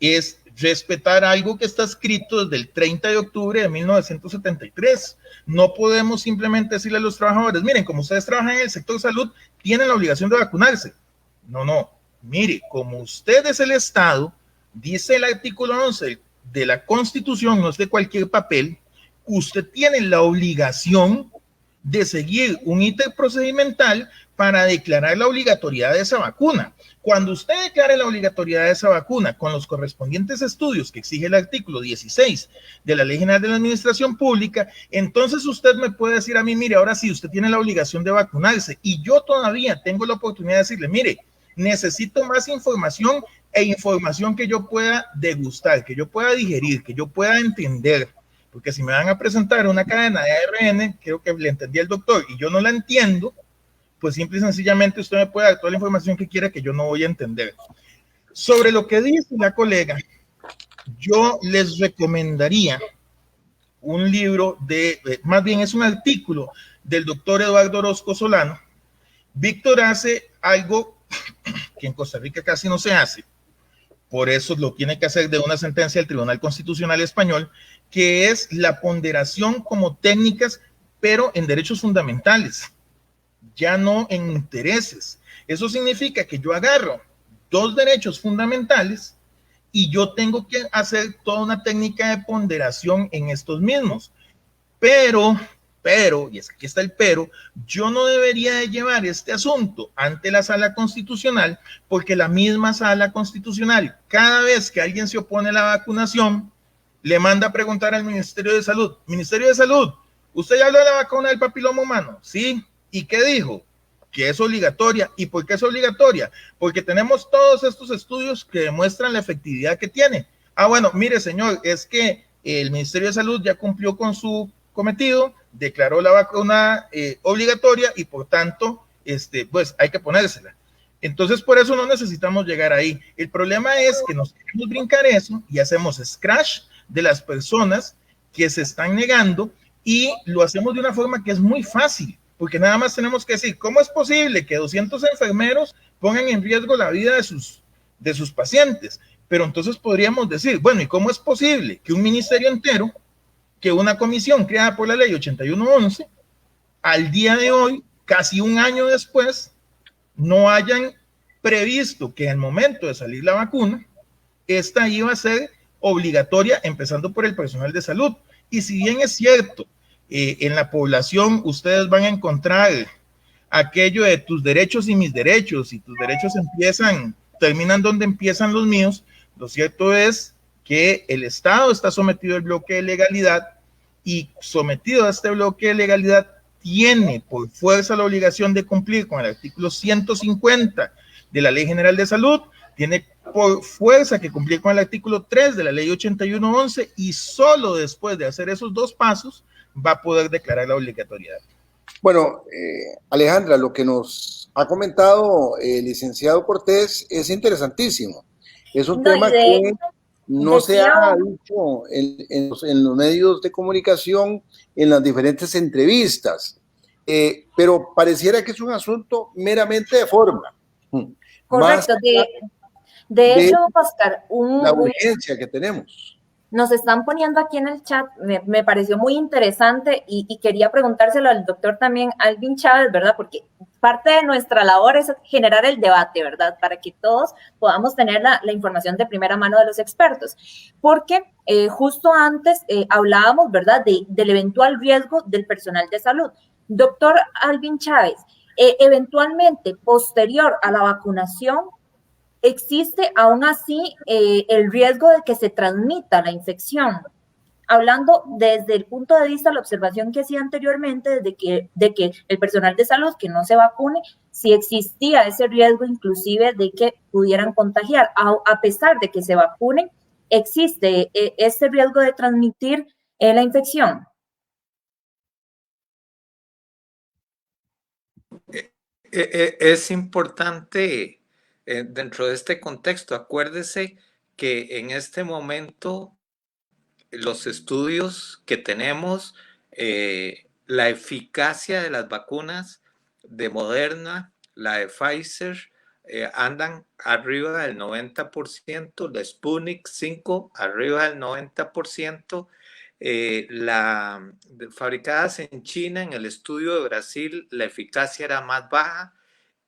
es respetar algo que está escrito desde el 30 de octubre de 1973. No podemos simplemente decirle a los trabajadores, miren, como ustedes trabajan en el sector salud, tienen la obligación de vacunarse. No, mire, como usted es el Estado, dice el artículo 11 de la Constitución, no es de cualquier papel, usted tiene la obligación de seguir un ítem procedimental para declarar la obligatoriedad de esa vacuna. Cuando usted declare la obligatoriedad de esa vacuna con los correspondientes estudios que exige el artículo 16 de la Ley General de la Administración Pública, entonces usted me puede decir a mí, mire, ahora sí, usted tiene la obligación de vacunarse y yo todavía tengo la oportunidad de decirle, mire, necesito más información e información que yo pueda degustar, que yo pueda digerir, que yo pueda entender. porque si me van a presentar una cadena de ARN, creo que le entendí al doctor y yo no la entiendo, pues simple y sencillamente usted me puede dar toda la información que quiera que yo no voy a entender. Sobre lo que dice la colega, yo les recomendaría un libro más bien es un artículo del doctor Eduardo Orozco Solano. Víctor hace algo que en Costa Rica casi no se hace, por eso lo tiene que hacer de una sentencia del Tribunal Constitucional Español, que es la ponderación como técnicas, pero en derechos fundamentales, ya no en intereses. Eso significa que yo agarro dos derechos fundamentales y yo tengo que hacer toda una técnica de ponderación en estos mismos. Pero, y es que aquí está el pero, yo no debería de llevar este asunto ante la Sala Constitucional, porque la misma Sala Constitucional, cada vez que alguien se opone a la vacunación, le manda a preguntar al Ministerio de Salud, Ministerio de Salud, ¿usted ya habló de la vacuna del papiloma humano? Sí. ¿Y qué dijo? Que es obligatoria. ¿Y por qué es obligatoria? Porque tenemos todos estos estudios que demuestran la efectividad que tiene. Ah, bueno, mire, señor, es que el Ministerio de Salud ya cumplió con su cometido, declaró la vacuna obligatoria y por tanto, pues hay que ponérsela. Entonces, por eso no necesitamos llegar ahí. El problema es que nos queremos brincar eso y hacemos scratch de las personas que se están negando y lo hacemos de una forma que es muy fácil, porque nada más tenemos que decir, ¿cómo es posible que 200 enfermeros pongan en riesgo la vida de sus pacientes? Pero entonces podríamos decir, bueno, ¿y cómo es posible que un ministerio entero, que una comisión creada por la ley 8111, al día de hoy, casi un año después, no hayan previsto que en el momento de salir la vacuna, esta iba a ser obligatoria, empezando por el personal de salud? Y si bien es cierto, en la población ustedes van a encontrar aquello de tus derechos y mis derechos, y tus derechos terminan donde empiezan los míos, lo cierto es que el Estado está sometido al bloque de legalidad y sometido a este bloque de legalidad tiene por fuerza la obligación de cumplir con el artículo 150 de la Ley General de Salud, tiene por fuerza que cumplir con el artículo 3 de la Ley 8111 y solo después de hacer esos dos pasos va a poder declarar la obligatoriedad. Bueno, Alejandra, lo que nos ha comentado el licenciado Cortés es interesantísimo. Es un tema que no se ha dicho en los medios de comunicación, en las diferentes entrevistas, pero pareciera que es un asunto meramente de forma. Correcto. De hecho, Oscar, la urgencia que tenemos. Nos están poniendo aquí en el chat, me pareció muy interesante y quería preguntárselo al doctor también, Alvin Chávez, ¿verdad? Porque parte de nuestra labor es generar el debate, ¿verdad? Para que todos podamos tener la información de primera mano de los expertos. Porque justo antes hablábamos, ¿verdad? Del eventual riesgo del personal de salud. Doctor Alvin Chávez, eventualmente, posterior a la vacunación, ¿existe aún así el riesgo de que se transmita la infección? Hablando desde el punto de vista de la observación que hacía anteriormente, de que el personal de salud que no se vacune, si existía ese riesgo inclusive de que pudieran contagiar, a pesar de que se vacunen, ¿existe ese riesgo de transmitir la infección? Es importante dentro de este contexto, acuérdese que en este momento los estudios que tenemos, la eficacia de las vacunas de Moderna, la de Pfizer, andan arriba del 90%, la Sputnik 5 arriba del 90%, fabricadas en China, en el estudio de Brasil, la eficacia era más baja,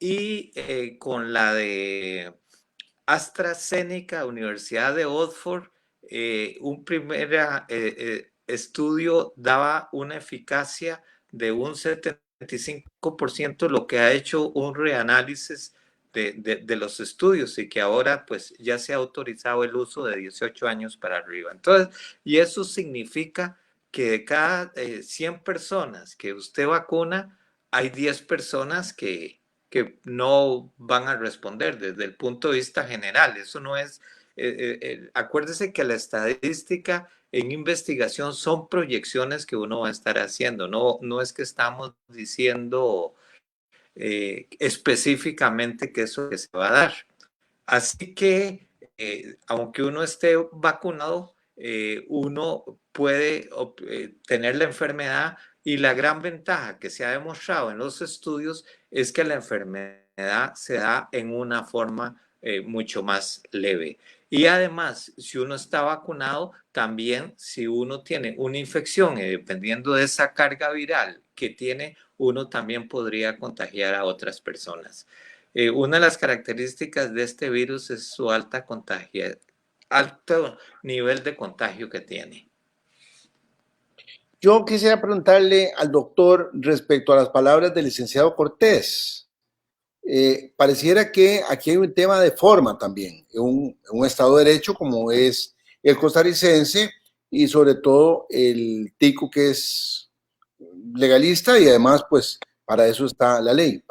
y con la de AstraZeneca, Universidad de Oxford, un primer estudio daba una eficacia de un 75%, lo que ha hecho un reanálisis de los estudios y que ahora pues ya se ha autorizado el uso de 18 años para arriba. Entonces, y eso significa que de cada 100 personas que usted vacuna, hay 10 personas que no van a responder desde el punto de vista general. Eso no es acuérdese que la estadística en investigación son proyecciones que uno va a estar haciendo, no es que estamos diciendo específicamente que eso que se va a dar. Así que, aunque uno esté vacunado, uno puede tener la enfermedad, y la gran ventaja que se ha demostrado en los estudios es que la enfermedad se da en una forma mucho más leve. Y además, si uno está vacunado, también si uno tiene una infección, dependiendo de esa carga viral que tiene, uno también podría contagiar a otras personas. Una de las características de este virus es su alto nivel de contagio que tiene. Yo quisiera preguntarle al doctor respecto a las palabras del licenciado Cortés. Pareciera que aquí hay un tema de forma también, un Estado de Derecho como es el costarricense, y sobre todo el tico, que es legalista, y además pues para eso está la ley,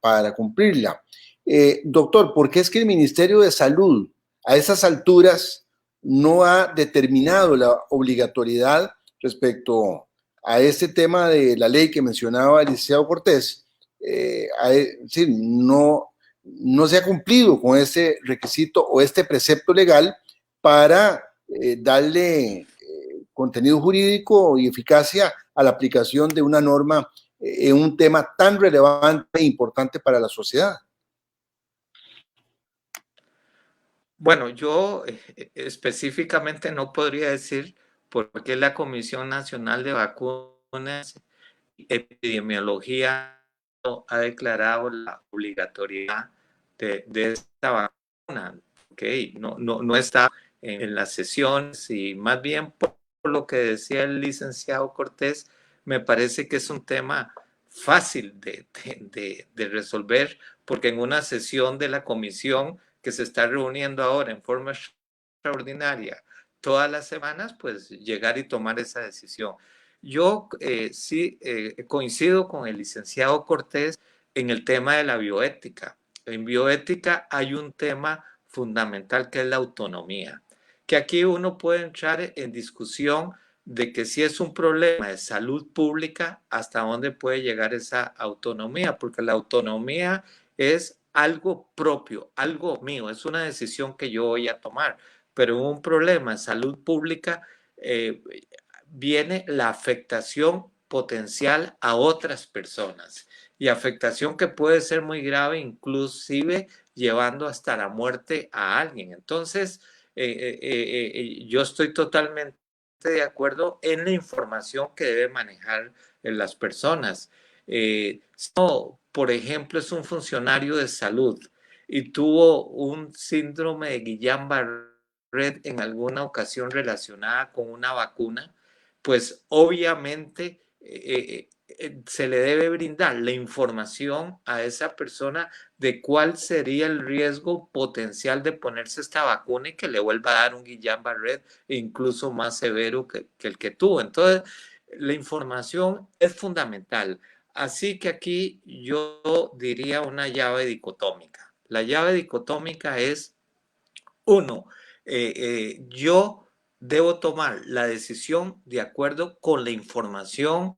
para cumplirla. Doctor, ¿por qué es que el Ministerio de Salud a esas alturas no ha determinado la obligatoriedad respecto a este tema de la ley que mencionaba el licenciado Cortés? Sí, no se ha cumplido con ese requisito o este precepto legal para darle contenido jurídico y eficacia a la aplicación de una norma en un tema tan relevante e importante para la sociedad. Bueno, yo específicamente no podría decir por qué la Comisión Nacional de Vacunas y Epidemiología ha declarado la obligatoriedad de esta vacuna. Okay, no está en las sesiones, y más bien por lo que decía el licenciado Cortés, me parece que es un tema fácil de resolver, porque en una sesión de la comisión que se está reuniendo ahora en forma extraordinaria todas las semanas, pues llegar y tomar esa decisión. Yo sí coincido con el licenciado Cortés en el tema de la bioética. En bioética hay un tema fundamental que es la autonomía, que aquí uno puede entrar en discusión de que si es un problema de salud pública, hasta dónde puede llegar esa autonomía, porque la autonomía es algo propio, algo mío, es una decisión que yo voy a tomar, pero en un problema de salud pública viene la afectación potencial a otras personas, y afectación que puede ser muy grave, inclusive llevando hasta la muerte a alguien. Entonces, yo estoy totalmente de acuerdo en la información que deben manejar las personas. No, por ejemplo, es un funcionario de salud y tuvo un síndrome de Guillain-Barré en alguna ocasión relacionada con una vacuna, pues obviamente se le debe brindar la información a esa persona de cuál sería el riesgo potencial de ponerse esta vacuna y que le vuelva a dar un Guillain-Barré incluso más severo que el que tuvo. Entonces, la información es fundamental. Así que aquí yo diría una llave dicotómica. La llave dicotómica es, uno, yo debo tomar la decisión de acuerdo con la información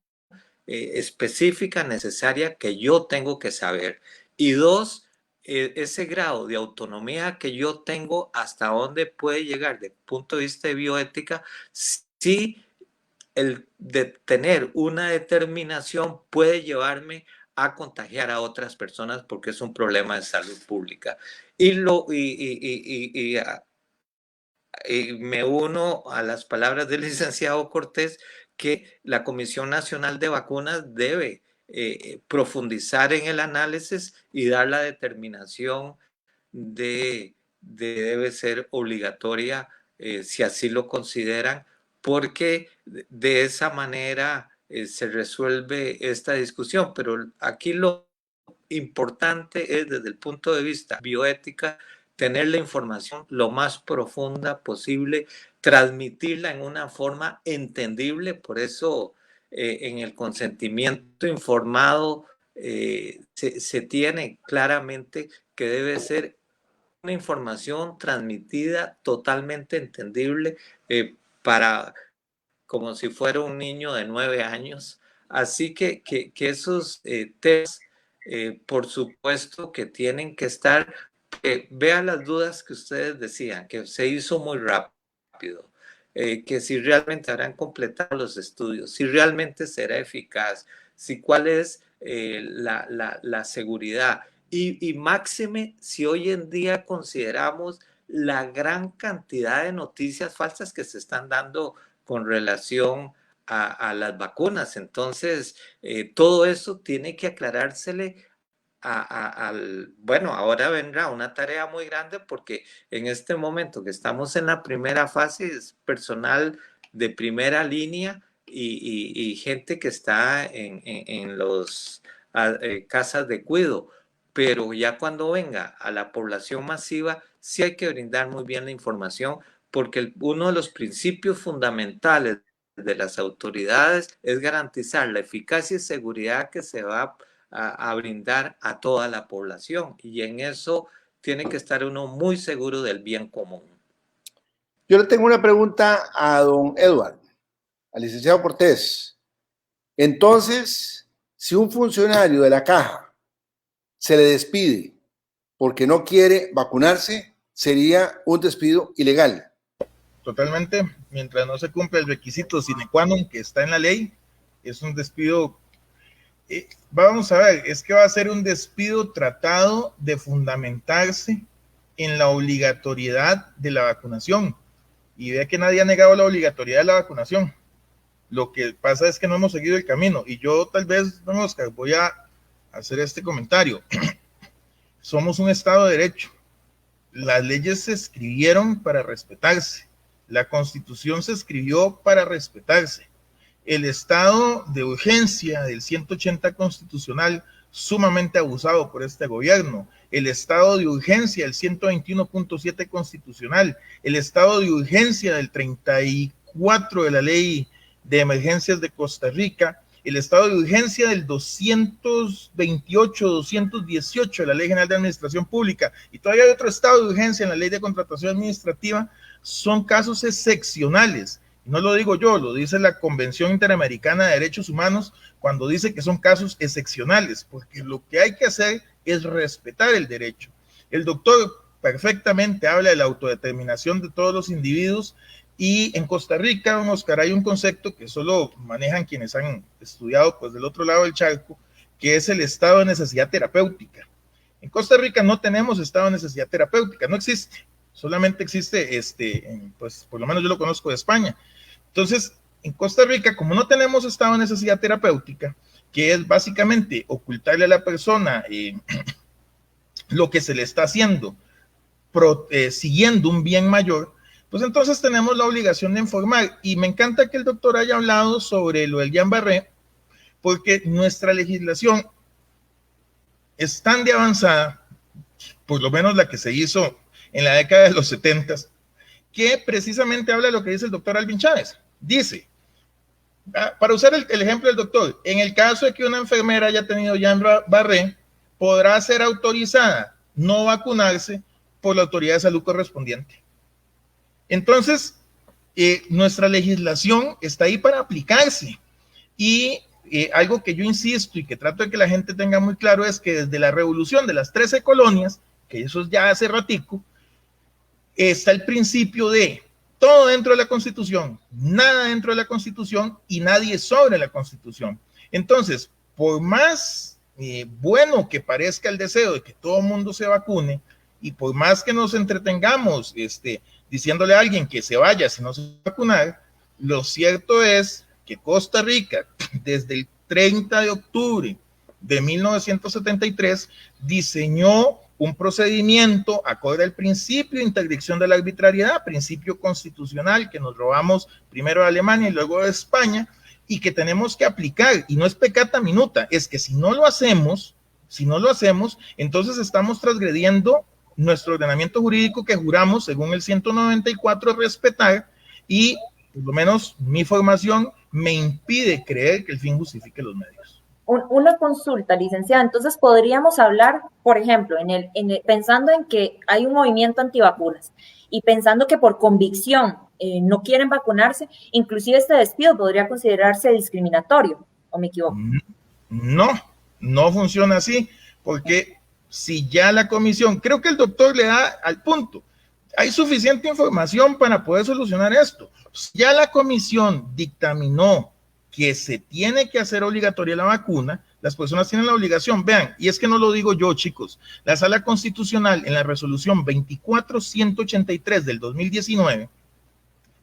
específica, necesaria, que yo tengo que saber. Y dos, ese grado de autonomía que yo tengo, hasta dónde puede llegar desde el punto de vista de bioética, si el de tener una determinación puede llevarme a contagiar a otras personas, porque es un problema de salud pública. Y me uno a las palabras del licenciado Cortés, que la Comisión Nacional de Vacunas debe profundizar en el análisis y dar la determinación debe ser obligatoria, si así lo consideran, porque de esa manera se resuelve esta discusión. Pero aquí lo importante es, desde el punto de vista bioética, tener la información lo más profunda posible, transmitirla en una forma entendible. Por eso en el consentimiento informado se tiene claramente que debe ser una información transmitida totalmente entendible para como si fuera un niño de 9 años. Así que esos temas, por supuesto que tienen que estar, vea las dudas que ustedes decían, que se hizo muy rápido, que si realmente habrán completado los estudios, si realmente será eficaz, si cuál es la seguridad. Y máxime, si hoy en día consideramos la gran cantidad de noticias falsas que se están dando con relación a las vacunas. Entonces, todo eso tiene que aclarársele bueno, ahora vendrá una tarea muy grande porque en este momento que estamos en la primera fase es personal de primera línea y gente que está en los casas de cuidado. Pero ya cuando venga a la población masiva, sí hay que brindar muy bien la información porque uno de los principios fundamentales de las autoridades es garantizar la eficacia y seguridad que se va a brindar a toda la población. Y en eso tiene que estar uno muy seguro del bien común. Yo le tengo una pregunta a don Edward, al licenciado Cortés. Entonces, si un funcionario de la caja se le despide porque no quiere vacunarse, sería un despido ilegal. Totalmente, mientras no se cumpla el requisito sine qua non que está en la ley, es un despido. Vamos a ver, es que va a ser un despido tratado de fundamentarse en la obligatoriedad de la vacunación. Y vea que nadie ha negado la obligatoriedad de la vacunación. Lo que pasa es que no hemos seguido el camino. Y yo tal vez, don Oscar, voy a hacer este comentario. Somos un Estado de Derecho. Las leyes se escribieron para respetarse. La Constitución se escribió para respetarse. El estado de urgencia del 180 constitucional, sumamente abusado por este gobierno, el estado de urgencia del 121.7 constitucional, el estado de urgencia del 34 de la ley de emergencias de Costa Rica, el estado de urgencia del 228, 218 de la Ley General de Administración Pública, y todavía hay otro estado de urgencia en la Ley de Contratación Administrativa, son casos excepcionales. No lo digo yo, lo dice la Convención Interamericana de Derechos Humanos cuando dice que son casos excepcionales, porque lo que hay que hacer es respetar el derecho. El doctor perfectamente habla de la autodeterminación de todos los individuos y en Costa Rica, don Oscar, hay un concepto que solo manejan quienes han estudiado pues del otro lado del charco, que es el estado de necesidad terapéutica. En Costa Rica no tenemos estado de necesidad terapéutica, no existe, solamente existe pues por lo menos yo lo conozco de España. Entonces, en Costa Rica, como no tenemos estado de necesidad terapéutica, que es básicamente ocultarle a la persona lo que se le está haciendo, siguiendo un bien mayor, pues entonces tenemos la obligación de informar. Y me encanta que el doctor haya hablado sobre lo del Guillain-Barré, porque nuestra legislación es tan de avanzada, por lo menos la que se hizo en la década de los 70, que precisamente habla de lo que dice el doctor Alvin Chávez. Dice, para usar el ejemplo del doctor, en el caso de que una enfermera haya tenido Guillain-Barré, podrá ser autorizada no vacunarse por la autoridad de salud correspondiente. Entonces, nuestra legislación está ahí para aplicarse. Y algo que yo insisto y que trato de que la gente tenga muy claro es que desde la revolución de las 13 colonias, que eso es ya hace ratico, está el principio de todo dentro de la Constitución, nada dentro de la Constitución y nadie sobre la Constitución. Entonces, por más bueno que parezca el deseo de que todo el mundo se vacune y por más que nos entretengamos diciéndole a alguien que se vaya si no se va a vacunar, lo cierto es que Costa Rica, desde el 30 de octubre de 1973, diseñó un procedimiento acorde al principio de interdicción de la arbitrariedad, principio constitucional que nos robamos primero de Alemania y luego de España, y que tenemos que aplicar, y no es peccata minuta, es que si no lo hacemos, entonces estamos transgrediendo nuestro ordenamiento jurídico que juramos, según el 194, respetar, y por lo menos mi formación me impide creer que el fin justifique los medios. una consulta, licenciada. Entonces podríamos hablar, por ejemplo, pensando en que hay un movimiento antivacunas y pensando que por convicción no quieren vacunarse, inclusive este despido podría considerarse discriminatorio, ¿o me equivoco? No, no funciona así, porque si ya la comisión, creo que el doctor le da al punto, hay suficiente información para poder solucionar esto. Si ya la comisión dictaminó que se tiene que hacer obligatoria la vacuna, las personas tienen la obligación. Vean, y es que no lo digo yo, chicos, la Sala Constitucional en la resolución 24183 del 2019,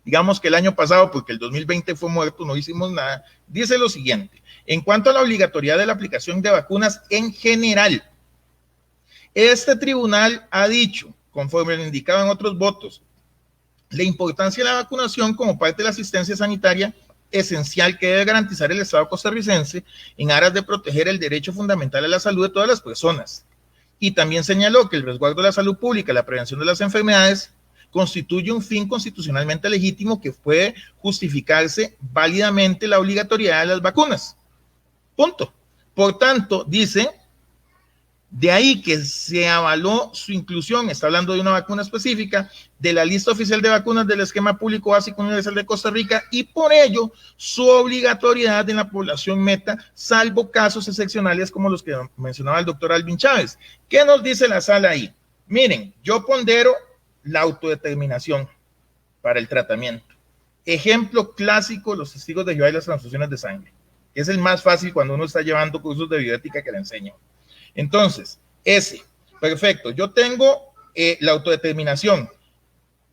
digamos que el año pasado, porque el 2020 fue muerto, no hicimos nada, dice lo siguiente: en cuanto a la obligatoriedad de la aplicación de vacunas en general, este tribunal ha dicho, conforme lo indicaban otros votos, la importancia de la vacunación como parte de la asistencia sanitaria esencial que debe garantizar el Estado costarricense en aras de proteger el derecho fundamental a la salud de todas las personas. Y también señaló que el resguardo de la salud pública y la prevención de las enfermedades constituye un fin constitucionalmente legítimo que puede justificarse válidamente la obligatoriedad de las vacunas. Punto. Por tanto, dice, de ahí que se avaló su inclusión, está hablando de una vacuna específica, de la lista oficial de vacunas del esquema público básico universal de Costa Rica, y por ello su obligatoriedad en la población meta, salvo casos excepcionales como los que mencionaba el doctor Alvin Chávez. ¿Qué nos dice la sala ahí? Miren, yo pondero la autodeterminación para el tratamiento. Ejemplo clásico, los testigos de Jehová y las transfusiones de sangre. Es el más fácil cuando uno está llevando cursos de bioética que le enseñan. Entonces, perfecto, yo tengo la autodeterminación.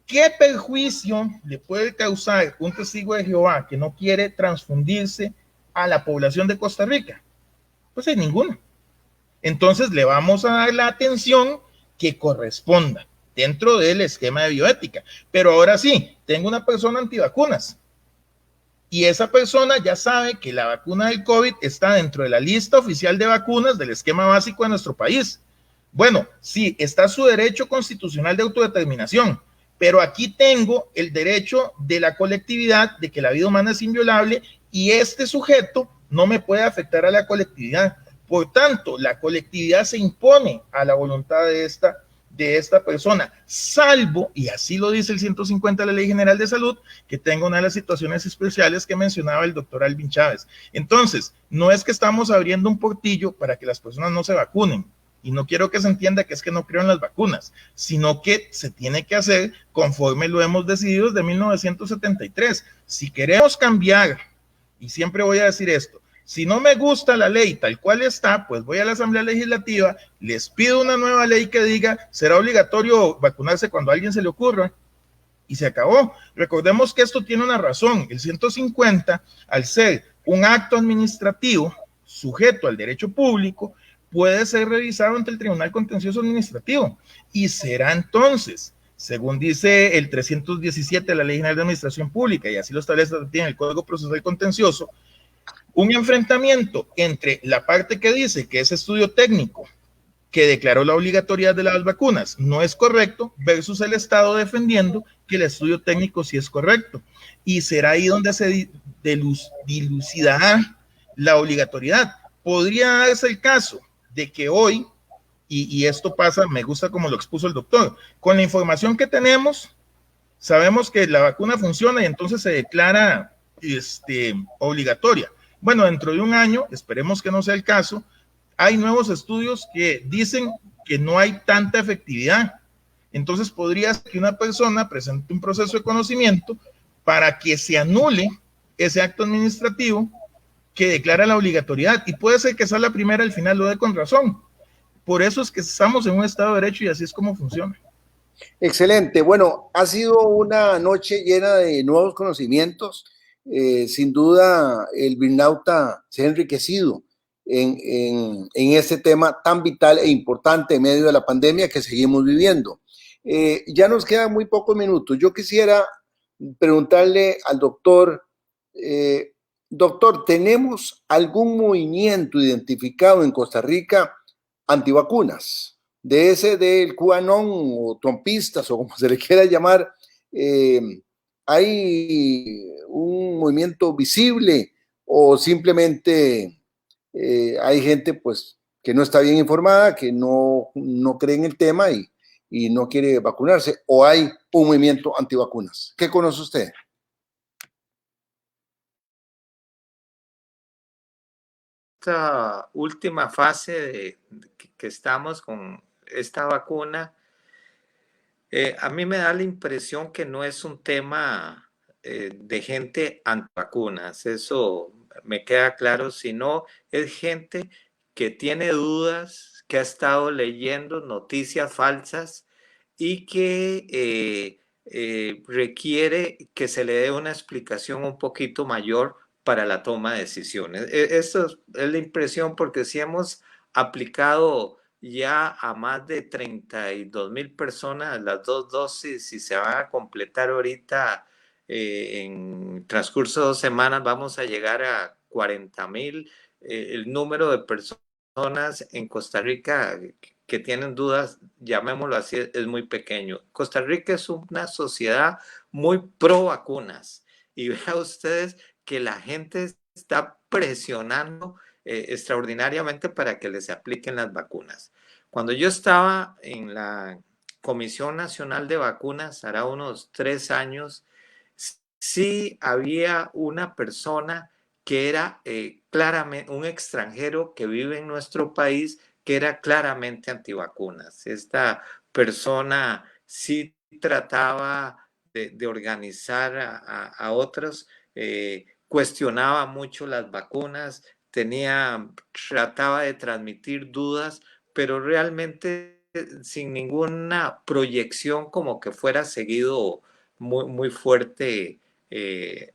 ¿Qué perjuicio le puede causar un testigo de Jehová que no quiere transfundirse a la población de Costa Rica? Pues hay ninguno. Entonces le vamos a dar la atención que corresponda dentro del esquema de bioética. Pero ahora sí, tengo una persona antivacunas y esa persona ya sabe que la vacuna del COVID está dentro de la lista oficial de vacunas del esquema básico de nuestro país. Bueno, sí, está su derecho constitucional de autodeterminación, pero aquí tengo el derecho de la colectividad, de que la vida humana es inviolable y este sujeto no me puede afectar a la colectividad. Por tanto, la colectividad se impone a la voluntad de esta persona, salvo, y así lo dice el 150 de la Ley General de Salud, que tenga una de las situaciones especiales que mencionaba el doctor Alvin Chávez. Entonces, no es que estamos abriendo un portillo para que las personas no se vacunen, y no quiero que se entienda que es que no creo en las vacunas, sino que se tiene que hacer conforme lo hemos decidido desde 1973. Si queremos cambiar, y siempre voy a decir esto, si no me gusta la ley tal cual está, pues voy a la Asamblea Legislativa, les pido una nueva ley que diga, será obligatorio vacunarse cuando a alguien se le ocurra, y se acabó. Recordemos que esto tiene una razón. El 150, al ser un acto administrativo sujeto al derecho público, puede ser revisado ante el Tribunal Contencioso Administrativo, y será entonces, según dice el 317 de la Ley General de Administración Pública, y así lo establece en el Código Procesal Contencioso, un enfrentamiento entre la parte que dice que ese estudio técnico que declaró la obligatoriedad de las vacunas no es correcto versus el Estado defendiendo que el estudio técnico sí es correcto. Y será ahí donde se dilucidará la obligatoriedad. Podría darse el caso de que hoy, y esto pasa, me gusta como lo expuso el doctor, con la información que tenemos, sabemos que la vacuna funciona y entonces se declara obligatoria. Bueno, dentro de un año, esperemos que no sea el caso, hay nuevos estudios que dicen que no hay tanta efectividad. Entonces podría ser que una persona presente un proceso de conocimiento para que se anule ese acto administrativo que declara la obligatoriedad, y puede ser que sea la primera, al final lo dé con razón. Por eso es que estamos en un Estado de Derecho y así es como funciona. Excelente. Bueno, ha sido una noche llena de nuevos conocimientos. Sin duda, el Birnauta se ha enriquecido en este tema tan vital e importante en medio de la pandemia que seguimos viviendo. Ya nos quedan muy pocos minutos. Yo quisiera preguntarle al doctor, doctor, ¿tenemos algún movimiento identificado en Costa Rica antivacunas? De ese del QAnon o trompistas o como se le quiera llamar, ¿hay un movimiento visible o simplemente hay gente pues que no está bien informada, que no cree en el tema y no quiere vacunarse, o hay un movimiento antivacunas. ¿Qué conoce usted? Esta última fase que estamos con esta vacuna, a mí me da la impresión que no es un tema de gente antivacunas, eso me queda claro, sino es gente que tiene dudas, que ha estado leyendo noticias falsas y que requiere que se le dé una explicación un poquito mayor para la toma de decisiones. Esto es la impresión porque si hemos aplicado ya a más de 32,000 personas las 2 dosis y se van a completar ahorita en transcurso de 2 semanas vamos a llegar a 40,000. El número de personas en Costa Rica que tienen dudas, llamémoslo así, es muy pequeño. Costa Rica es una sociedad muy pro vacunas y vean ustedes que la gente está presionando extraordinariamente para que les apliquen las vacunas. Cuando yo estaba en la Comisión Nacional de Vacunas, hará unos 3 años, sí había una persona que era claramente un extranjero que vive en nuestro país, que era claramente antivacunas. Esta persona sí trataba de organizar a otros, cuestionaba mucho las vacunas, trataba de transmitir dudas, pero realmente sin ninguna proyección como que fuera seguido muy, muy fuerte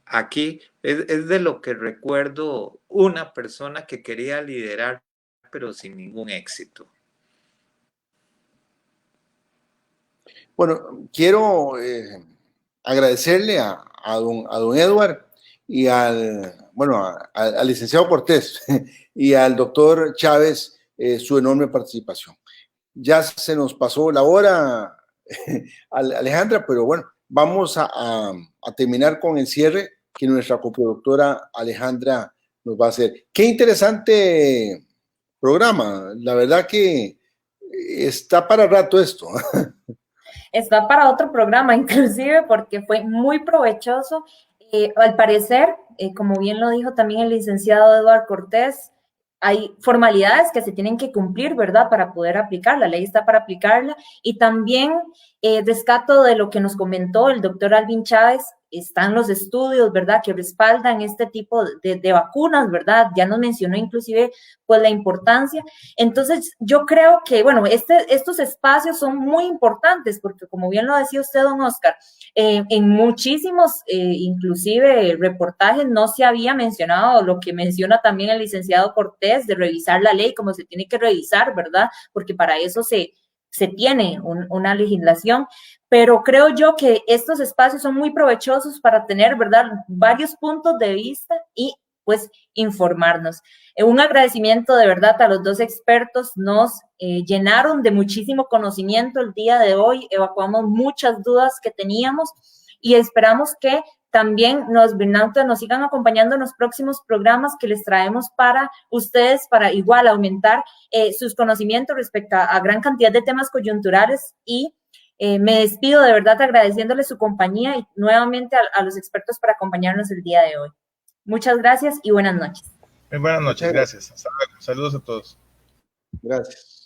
aquí. Es de lo que recuerdo una persona que quería liderar, pero sin ningún éxito. Bueno, quiero agradecerle a don Edward y al licenciado Cortés y al doctor Chávez su enorme participación. Ya se nos pasó la hora, Alejandra, pero bueno, vamos a terminar con el cierre que nuestra coproductora Alejandra nos va a hacer. Qué interesante programa, la verdad que está para rato esto. Está para otro programa, inclusive, porque fue muy provechoso. Al parecer, como bien lo dijo también el licenciado Eduardo Cortés, hay formalidades que se tienen que cumplir, ¿verdad?, para poder aplicar. La ley está para aplicarla. Y también rescato de lo que nos comentó el doctor Alvin Chávez. Están los estudios, ¿verdad?, que respaldan este tipo de vacunas, ¿verdad? Ya nos mencionó inclusive pues la importancia. Entonces, yo creo que, bueno, estos espacios son muy importantes porque, como bien lo decía usted, don Oscar, en muchísimos, inclusive, reportajes no se había mencionado lo que menciona también el licenciado Cortés de revisar la ley como se tiene que revisar, ¿verdad? Porque para eso se tiene una legislación, pero creo yo que estos espacios son muy provechosos para tener, ¿verdad?, varios puntos de vista y pues informarnos. Un agradecimiento de verdad a los dos expertos, nos llenaron de muchísimo conocimiento el día de hoy, evacuamos muchas dudas que teníamos y esperamos que también nos sigan acompañando en los próximos programas que les traemos para ustedes, para igual aumentar sus conocimientos respecto a gran cantidad de temas coyunturales y me despido de verdad agradeciéndoles su compañía y nuevamente a los expertos por acompañarnos el día de hoy. Muchas gracias y buenas noches. Buenas noches, gracias. Hasta luego. Saludos a todos. Gracias.